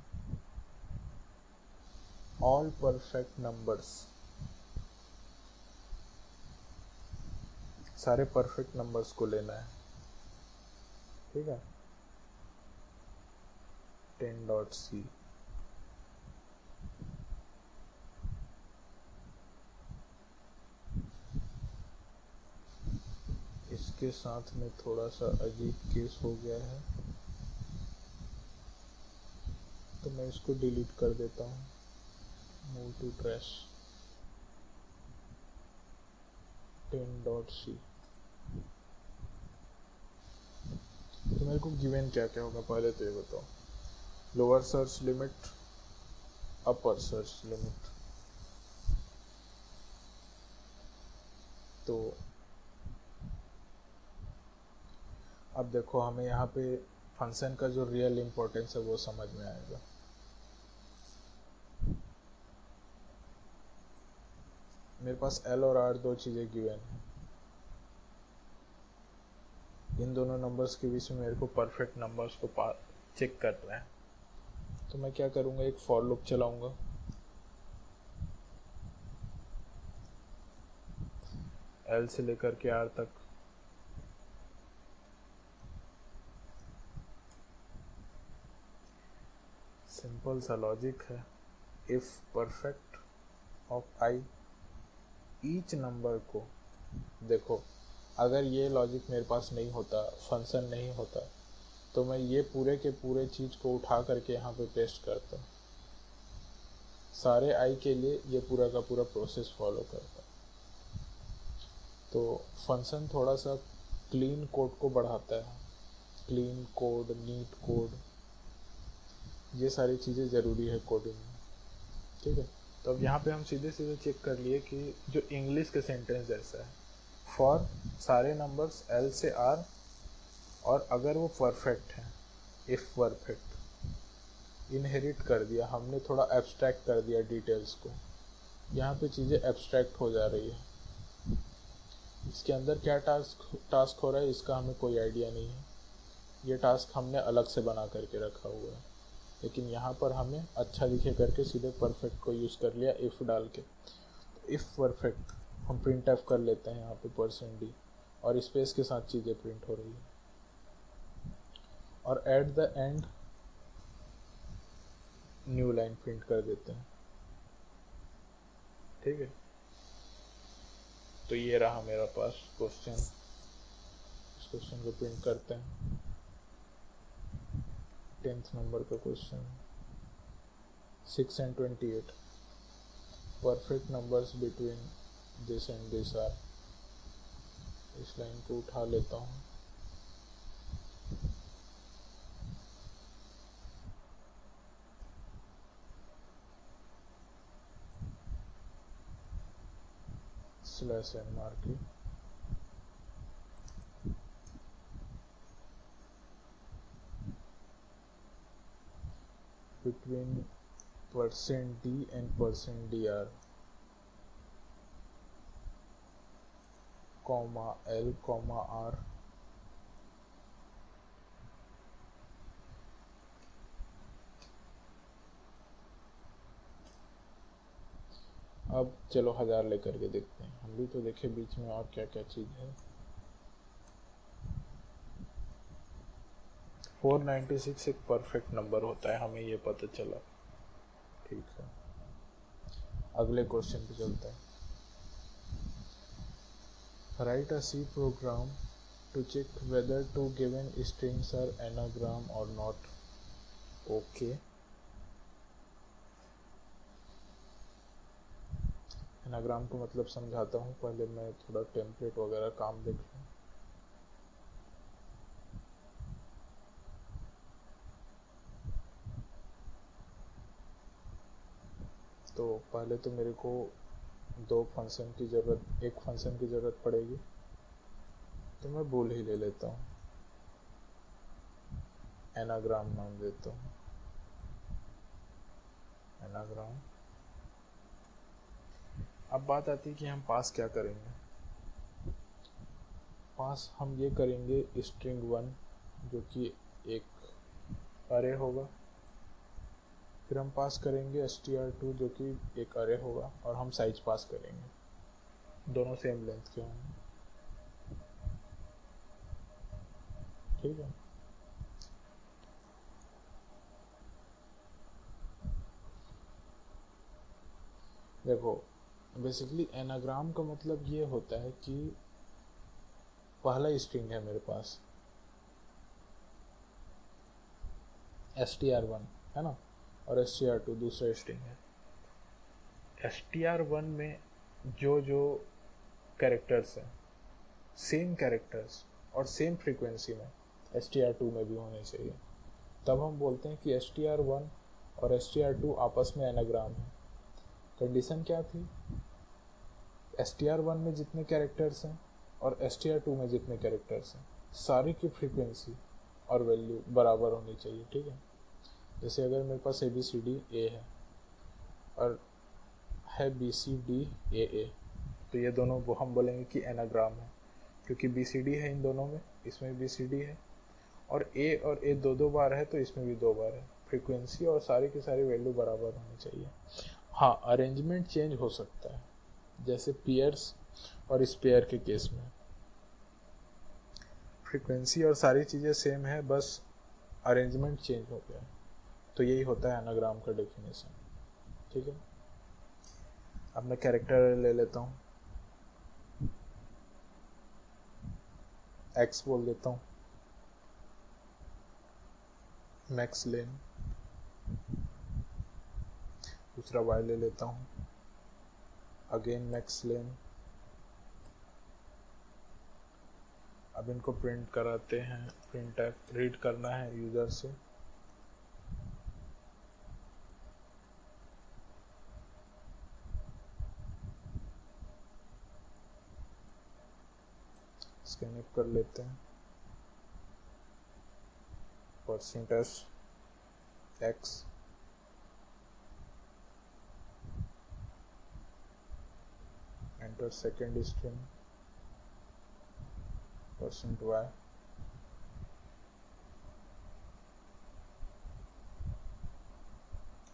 All perfect numbers, सारे परफेक्ट नंबर्स को लेना है, ठीक है। 10.c इसके साथ में थोड़ा सा अजीब केस हो गया है, तो मैं इसको डिलीट कर देता हूँ। Move to trash 10.c। तो मेरे को गिवन क्या क्या होगा पहले तो ये बताओ। लोअर सर्च लिमिट, अपर सर्च लिमिट। तो अब देखो हमें यहाँ पे फंक्शन का जो रियल इम्पोर्टेंस है वो समझ में आएगा। मेरे पास L और R दो चीज़ें गिवन है। इन दोनों नंबर्स के बीच में मेरे को परफेक्ट नंबर्स को चेक करना है। तो मैं क्या करूँगा, एक फॉर लूप चलाऊँगा। L से लेकर के R तक सिंपल सा लॉजिक है। If perfect of I, each number को, देखो अगर ये लॉजिक मेरे पास नहीं होता, फंक्शन नहीं होता, तो मैं ये पूरे के पूरे चीज़ को उठा करके यहाँ पे पेस्ट करता। सारे आई के लिए ये पूरा का पूरा प्रोसेस फॉलो करता। तो फंक्शन थोड़ा सा क्लीन कोड को बढ़ाता है। क्लीन कोड, नीट कोड, ये सारी चीज़ें ज़रूरी है कोडिंग में। ठीक है, तो अब यहाँ पे हम सीधे सीधे चेक कर लिए कि जो इंग्लिश के सेंटेंस जैसा है, फॉर सारे नंबर्स L से R, और अगर वो परफेक्ट है, इफ़ परफेक्ट, इनहेरिट कर दिया हमने, थोड़ा एब्स्ट्रैक्ट कर दिया डिटेल्स को। यहाँ पे चीज़ें एब्स्ट्रैक्ट हो जा रही है। इसके अंदर क्या टास्क हो रहा है इसका हमें कोई आइडिया नहीं है। ये टास्क हमने अलग से बना करके रखा हुआ है, लेकिन यहाँ पर हमें अच्छा दिखे करके सीधे परफेक्ट को यूज़ कर लिया इफ़ डाल के। इफ़ परफेक्ट हम प्रिंट एफ कर लेते हैं यहाँ पे %d, और स्पेस के साथ चीज़ें प्रिंट हो रही है। और at the end new line print कर देते हैं। ठीक है, तो ये रहा मेरा पास क्वेश्चन। इस क्वेश्चन को प्रिंट करते हैं। 10th नंबर का question, 6 and 28, perfect numbers between this and this are. इस लाइन को उठा लेता हूँ। /n मार के between %d and %dr, comma L, comma R, अब चलो 1000 लेकर के देखते हैं। हम भी तो देखे बीच में और क्या क्या चीज़ है। 496 एक परफेक्ट नंबर होता है, हमें ये पता चला। ठीक है, अगले क्वेश्चन पे चलते हैं। Write a C program to check whether two given strings are anagram और नॉट। ओके, एनाग्राम को मतलब समझाता हूँ, पहले मैं थोड़ा टेम्पलेट वगैरह काम देख लूँ। तो पहले तो मेरे को एक फंक्शन की ज़रूरत पड़ेगी, तो मैं बोल ही ले लेता हूँ, एनाग्राम नाम देता हूँ, एनाग्राम। अब बात आती है कि हम पास क्या करेंगे। पास हम ये करेंगे स्ट्रिंग 1, जो कि एक अरे होगा। फिर हम पास करेंगे str2, जो कि एक अरे होगा, और हम साइज पास करेंगे, दोनों सेम लेंथ के होंगे। ठीक है, देखो बेसिकली एनाग्राम का मतलब ये होता है कि पहला स्ट्रिंग है मेरे पास str1 है ना, और str2 दूसरा स्ट्रिंग है। str1 में जो जो कैरेक्टर्स हैं, सेम कैरेक्टर्स और सेम फ्रीक्वेंसी में, str2 में भी होने चाहिए। तब हम बोलते हैं कि str1 और str2 आपस में एनाग्राम है। कंडीशन क्या थी? str1 में जितने कैरेक्टर्स हैं और str2 में जितने कैरेक्टर्स हैं, सारी की फ्रीक्वेंसी और वैल्यू बराबर होनी चाहिए। ठीक है, जैसे अगर मेरे पास ABCDA है और है BCDAA, तो ये दोनों वो हम बोलेंगे कि एनाग्राम है, क्योंकि BCD है इन दोनों में, इसमें BCD है, और A दो दो बार है तो इसमें भी 2 बार है। फ्रीक्वेंसी और सारी की सारी वैल्यू बराबर होनी चाहिए। हाँ, अरेंजमेंट चेंज हो सकता है, जैसे पेयर्स और स्पेयर के केस में फ्रीक्वेंसी और सारी चीज़ें सेम है, बस अरेंजमेंट चेंज हो गया है। तो यही होता है एनाग्राम का डेफिनेशन। ठीक है, अब मैं कैरेक्टर ले लेता हूँ, X बोल देता हूँ, मैक्स लेन। दूसरा Y ले लेता हूँ, अगेन मैक्स लेन। अब इनको प्रिंट कराते हैं, प्रिंट रीड करना है यूज़र से। स्कैन कर लेते हैं, %x enter second string %y।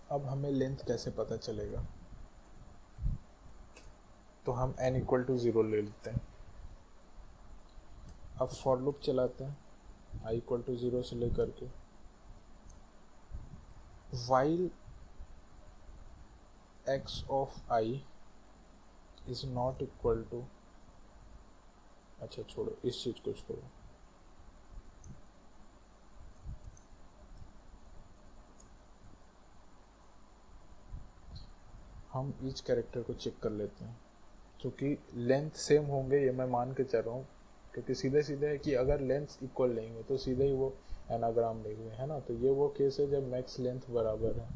अब हमें लेंथ कैसे पता चलेगा? तो हम n = 0 ले लेते हैं। अब फॉर लूप चलाते हैं i = 0 से लेकर के while x of i is not equal to, अच्छा छोड़ो, इस चीज को छोड़ो, हम ईच कैरेक्टर को चेक कर लेते हैं। क्योंकि लेंथ सेम होंगे ये मैं मान के चल रहा हूँ, क्योंकि सीधे सीधे है कि अगर लेंथ इक्वल नहीं हुए तो सीधे ही वो एनाग्राम नहीं हुए, है ना। तो ये वो केस है जब मैक्स लेंथ बराबर है।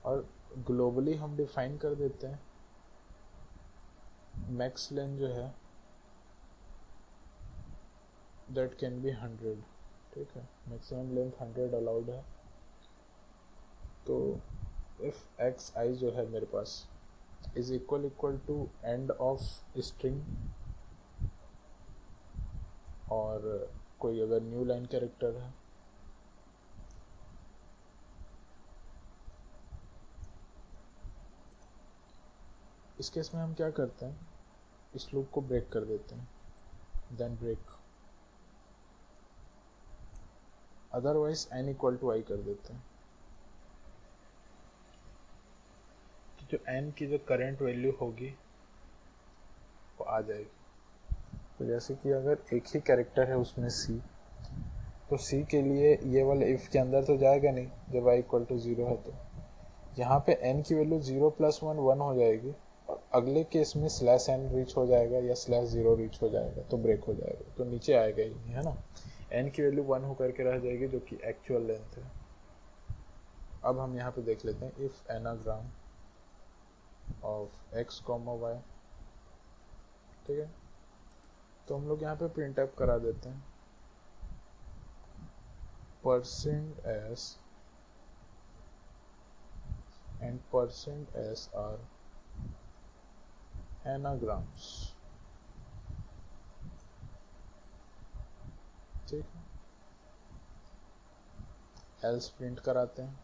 और ग्लोबली हम डिफाइन कर देते हैं मैक्स लेंथ जो है दैट कैन बी 100। ठीक है, मैक्सिमम लेंथ 100 अलाउड है। तो इफ एक्स आई जो है मेरे पास is equal to end of string, और कोई अगर न्यू लाइन कैरेक्टर है इस केस में हम क्या करते हैं, इस लूप को ब्रेक कर देते हैं, then break, otherwise n = i कर देते हैं। तो जो n की जो करंट वैल्यू होगी वो आ जाएगी। तो जैसे कि अगर एक ही कैरेक्टर है उसमें c, तो c के लिए ये वाला इफ के अंदर तो जाएगा नहीं जब i = 0 है। तो यहाँ पे n की वैल्यू 0 + 1 1 हो जाएगी, और अगले केस में /n रीच हो जाएगा या /0 रीच हो जाएगा, तो ब्रेक हो जाएगा, तो नीचे आएगा ही, है ना। n की वैल्यू 1 होकर के रह जाएगी जो कि एक्चुअल लेंथ है। अब हम यहाँ पे देख लेते हैं if anagram of x, y। ठीक है, तो हम लोग यहाँ पे प्रिंट अप करा देते हैं %s and %s are anagrams। ठीक है, एल्स प्रिंट कराते हैं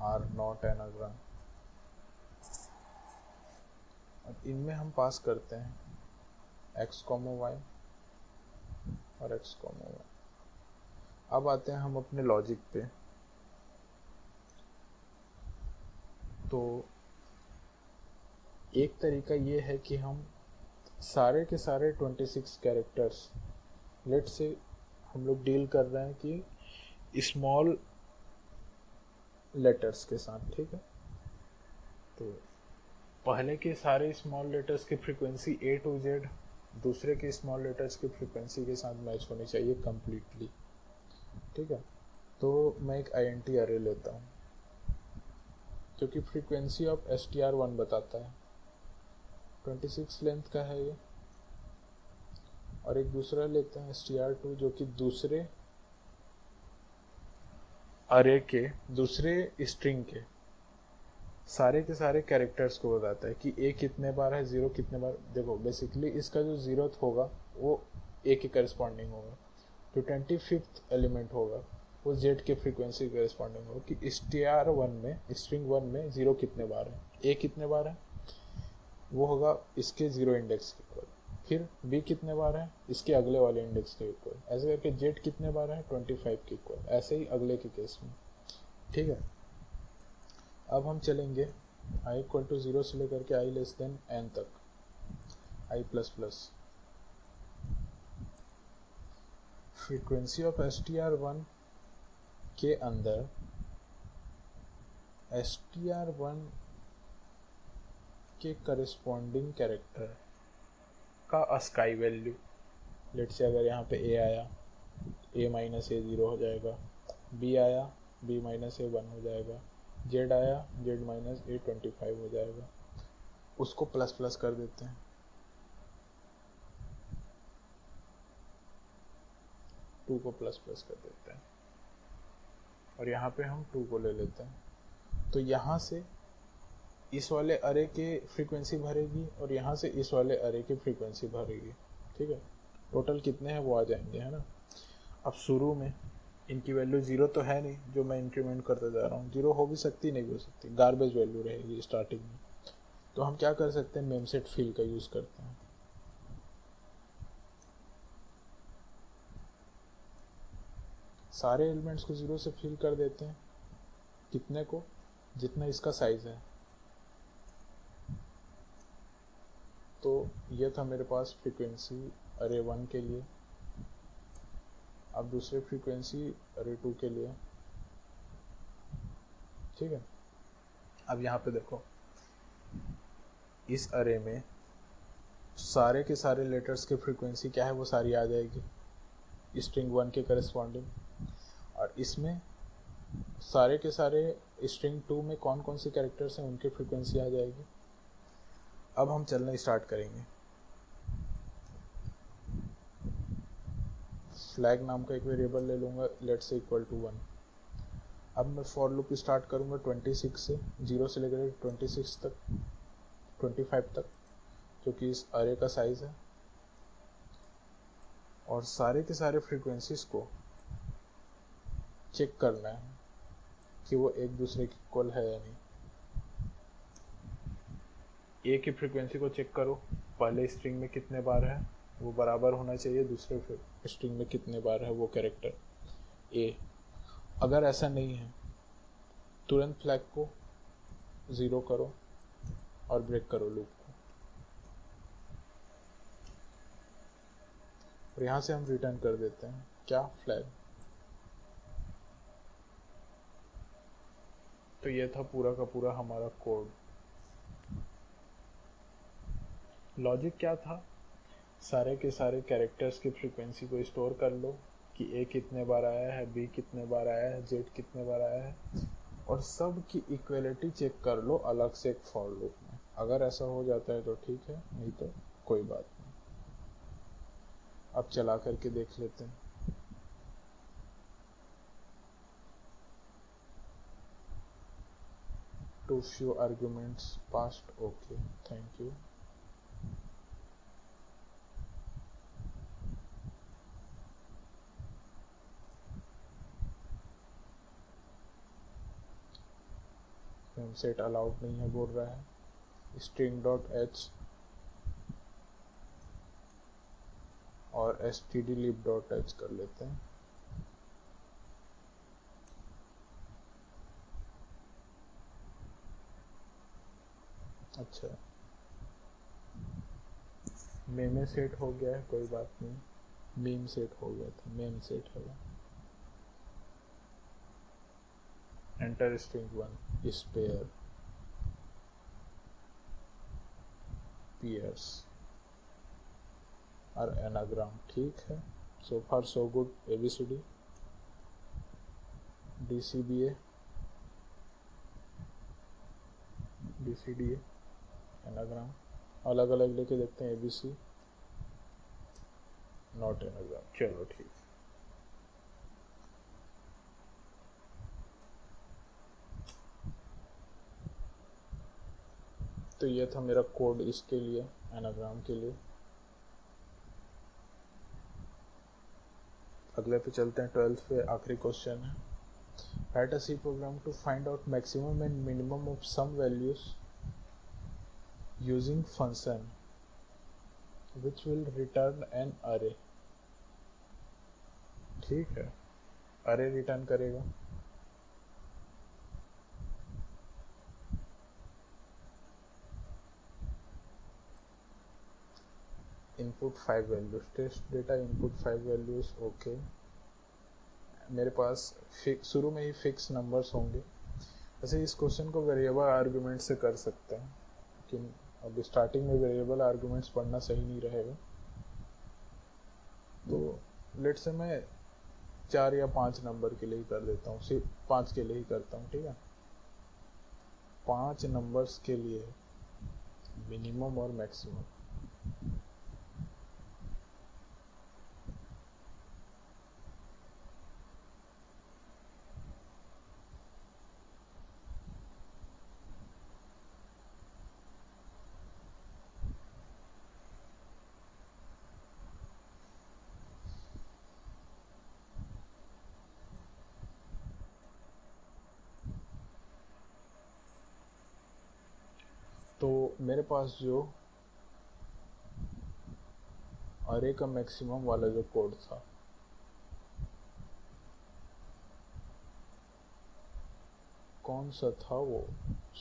आर नॉट एनाग्राम। अब इनमें हम पास करते हैं x, y और x, y। अब आते हैं हम अपने लॉजिक पे। तो एक तरीका ये है कि हम सारे के सारे 26 कैरेक्टर्स, लेट से हम लोग डील कर रहे हैं कि स्मॉल लेटर्स के साथ। ठीक है, तो पहले के सारे स्मॉल लेटर्स की फ्रीक्वेंसी ए टू जेड दूसरे के स्मॉल लेटर्स की फ्रीक्वेंसी के साथ मैच होनी चाहिए कम्प्लीटली। ठीक है, तो मैं एक INT अरे लेता हूँ क्योंकि फ्रीक्वेंसी ऑफ STR1 बताता है, 26 लेंथ का है ये। और एक दूसरा लेते हैं STR2 जो कि दूसरे अरे के दूसरे स्ट्रिंग के सारे कैरेक्टर्स को बताता है कि ए कितने बार है, ज़ीरो कितने बार। देखो बेसिकली इसका जो ज़ीरोथ होगा वो ए के करस्पॉन्डिंग होगा, जो 25th एलिमेंट होगा वो जेड के फ्रीक्वेंसी के करस्पॉन्डिंग होगा कि STR1 में स्ट्रिंग 1 में ज़ीरो कितने बार है, ए कितने बार है वो होगा इसके ज़ीरो इंडेक्स के इक्वल, फिर बी कितने बार है इसके अगले वाले इंडेक्स के इक्वल, ऐसे करके जेड कितने बार है 25 के इक्वल, ऐसे ही अगले के केस में। ठीक है, अब हम चलेंगे i इक्वल टू 0 से लेकर के i लेस देन n तक, i plus plus. Frequency of STR1 के अंदर STR1 के करस्पॉन्डिंग कैरेक्टर का अस्काई वैल्यू, लेट से अगर यहाँ पे a आया a माइनस a 0 हो जाएगा, b आया b माइनस a 1 हो जाएगा, z आया z माइनस a 25 हो जाएगा। उसको प्लस प्लस कर देते हैं, 2 को प्लस प्लस कर देते हैं और यहाँ पे हम 2 को ले लेते हैं। तो यहाँ से इस वाले अरे के फ्रीक्वेंसी भरेगी और यहाँ से इस वाले अरे की फ्रीक्वेंसी भरेगी। ठीक है, टोटल कितने हैं वो आ जाएंगे, है ना। अब शुरू में इनकी वैल्यू 0 तो है नहीं, जो मैं इंक्रीमेंट करते जा रहा हूँ, 0 हो भी सकती नहीं भी हो सकती, गार्बेज वैल्यू रहेगी स्टार्टिंग में। तो हम क्या कर सकते हैं, मेम सेट फिल का यूज़ करते हैं। सारे एलिमेंट्स को 0 से फिल कर देते हैं, कितने को, जितना इसका साइज है। तो ये था मेरे पास फ्रीक्वेंसी अरे 1 के लिए। अब दूसरे फ्रीक्वेंसी अरे 2 के लिए। ठीक है, अब यहाँ पे देखो इस अरे में सारे के सारे लेटर्स की फ्रीक्वेंसी क्या है वो सारी आ जाएगी स्ट्रिंग 1 के करस्पॉन्डिंग, और इसमें सारे के सारे स्ट्रिंग 2 में कौन कौन से कैरेक्टर्स हैं उनकी फ्रीक्वेंसी आ जाएगी। अब हम चलना स्टार्ट करेंगे। फ्लैग नाम का एक वेरिएबल ले लूँगा, लेट्स से इक्वल टू 1। अब मैं फॉर लूप स्टार्ट करूँगा 26 से, 0 से लेकर 26 तक, 25 तक, जो कि इस अरे का साइज़ है। और सारे के सारे फ्रीक्वेंसीज को चेक करना है कि वो एक दूसरे के इक्वल है या नहीं। ए की फ्रीक्वेंसी को चेक करो, पहले स्ट्रिंग में कितने बार है वो बराबर होना चाहिए दूसरे स्ट्रिंग में कितने बार है वो कैरेक्टर ए। अगर ऐसा नहीं है तुरंत फ्लैग को 0 करो और ब्रेक करो लूप को, और यहाँ से हम रिटर्न कर देते हैं क्या, फ्लैग। तो ये था पूरा का पूरा हमारा कोड। लॉजिक क्या था, सारे के सारे कैरेक्टर्स की फ्रीक्वेंसी को स्टोर कर लो कि ए कितने बार आया है, बी कितने बार आया है, जेड कितने बार आया है, और सब की इक्वलिटी चेक कर लो अलग से एक फॉर लूप में। अगर ऐसा हो जाता है तो ठीक है, नहीं तो कोई बात नहीं। अब चला करके देख लेते हैं। Too few arguments passed, okay, thank you. Set allowed नहीं है बोल रहा है, string.h और stdlib.h कर लेते हैं। अच्छा, मेमे सेट हो गया है, कोई बात नहीं। मीम सेट हो गया था, मेम सेट है। Enter string 1 spare. peers are anagram. ठीक है, so far so good. ABCD, DCBA, DCDA, anagram अलग अलग लेके देखते हैं. ABC not anagram. चलो ठीक. तो ये था मेरा कोड इसके लिए, एनाग्राम के लिए. अगले पे चलते हैं. 12th पे आखिरी क्वेश्चन है. Write a C program to find out maximum and minimum of some values using function which will return an array. ठीक है, अरे रिटर्न करेगा. Input 5 values, test data input 5 values. Okay, मेरे पास शुरू में ही फिक्स नंबर्स होंगे. वैसे इस क्वेश्चन को वेरिएबल आर्गुमेंट से कर सकते हैं, लेकिन अब स्टार्टिंग में वेरिएबल आर्गुमेंट्स पढ़ना सही नहीं रहेगा. तो लेट से मैं 4 या 5 नंबर के लिए ही कर देता हूँ, सिर्फ 5 के लिए ही करता हूँ. ठीक है, 5 नंबर्स के लिए मिनिमम और मैक्सिमम. तो मेरे पास जो अरे का मैक्सिमम वाला जो कोड था, कौन सा था वो?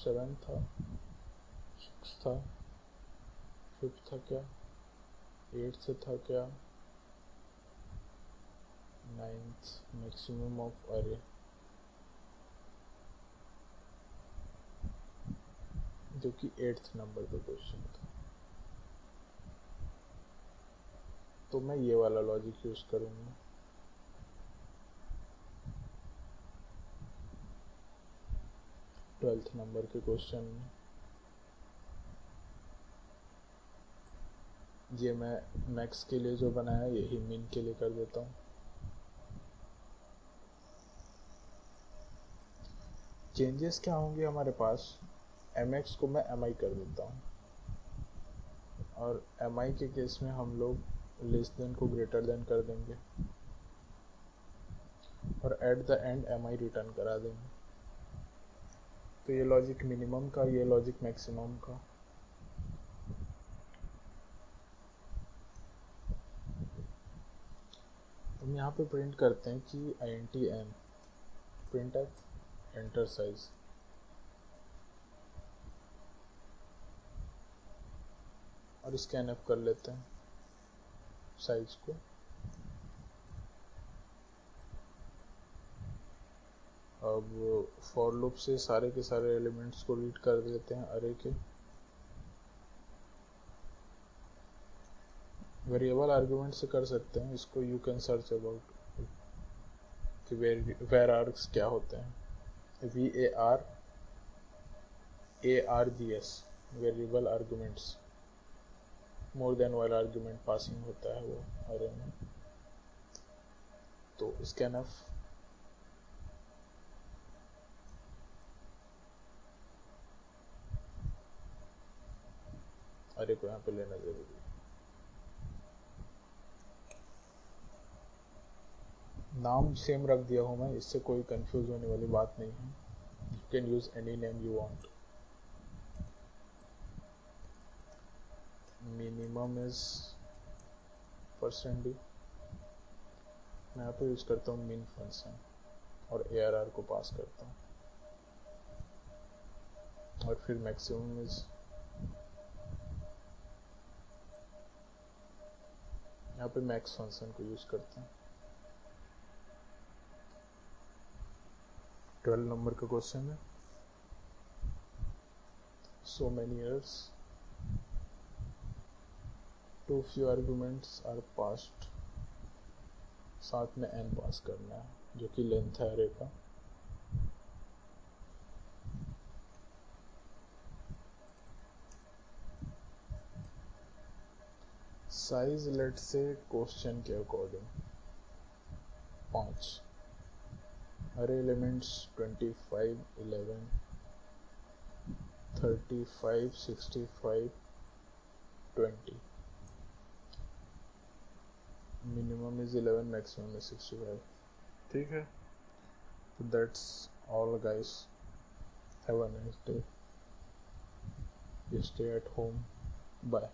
7 था, 6 था, 5 था क्या, 8 था क्या, 9th मैक्सिमम ऑफ अरे. जो कि 8th नंबर का क्वेश्चन था. तो मैं ये वाला लॉजिक यूज करूँगा. ट्वेल्थ नंबर के क्वेश्चन में ये मैं मैक्स के लिए जो बनाया यही मिन के लिए कर देता हूँ. चेंजेस क्या होंगे हमारे पास? mx को मैं mi कर देता हूँ, और mi के केस में हम लोग लेस देन को ग्रेटर देन कर देंगे, और at the and mi return करा देंगे. तो ये लॉजिक मिनिमम का, ये लॉजिक मैक्सिमम का. हम यहाँ पे प्रिंट करते हैं कि int n print at enter size. और स्कैनअप कर लेते हैं साइज को. अब फॉर लूप से सारे के सारे एलिमेंट्स को रीड कर देते हैं अरे के. वेरिएबल आर्गुमेंट से कर सकते हैं इसको. यू कैन सर्च अबाउट कि वेर आर्ग्स क्या होते हैं. VARARGS variable arguments. More than one argument passing होता है वो अरे में. तो स्कैनफ अरे को यहाँ पे लेना जरूरी है. नाम सेम रख दिया हूँ मैं, इससे कोई कंफ्यूज होने वाली बात नहीं है. You can use any name you want. Minimum is %d. मैं यहाँ पे यूज करता हूँ min फंक्शन और ARR को पास करता हूँ. और फिर मैक्सिमम इज, यहाँ पे मैक्स फंक्शन को यूज करते हैं. 12 नंबर का क्वेश्चन है. so many years too few arguments are passed, साथ में n पास करना है जो कि लेंथ है अरे का। साइज लेट से क्वेश्चन के according 5, array elements 25, 11, 35, 65, 20, minimum is 11, maximum is 65। ठीक है, तो that's all guys, have a nice day, stay at home, bye.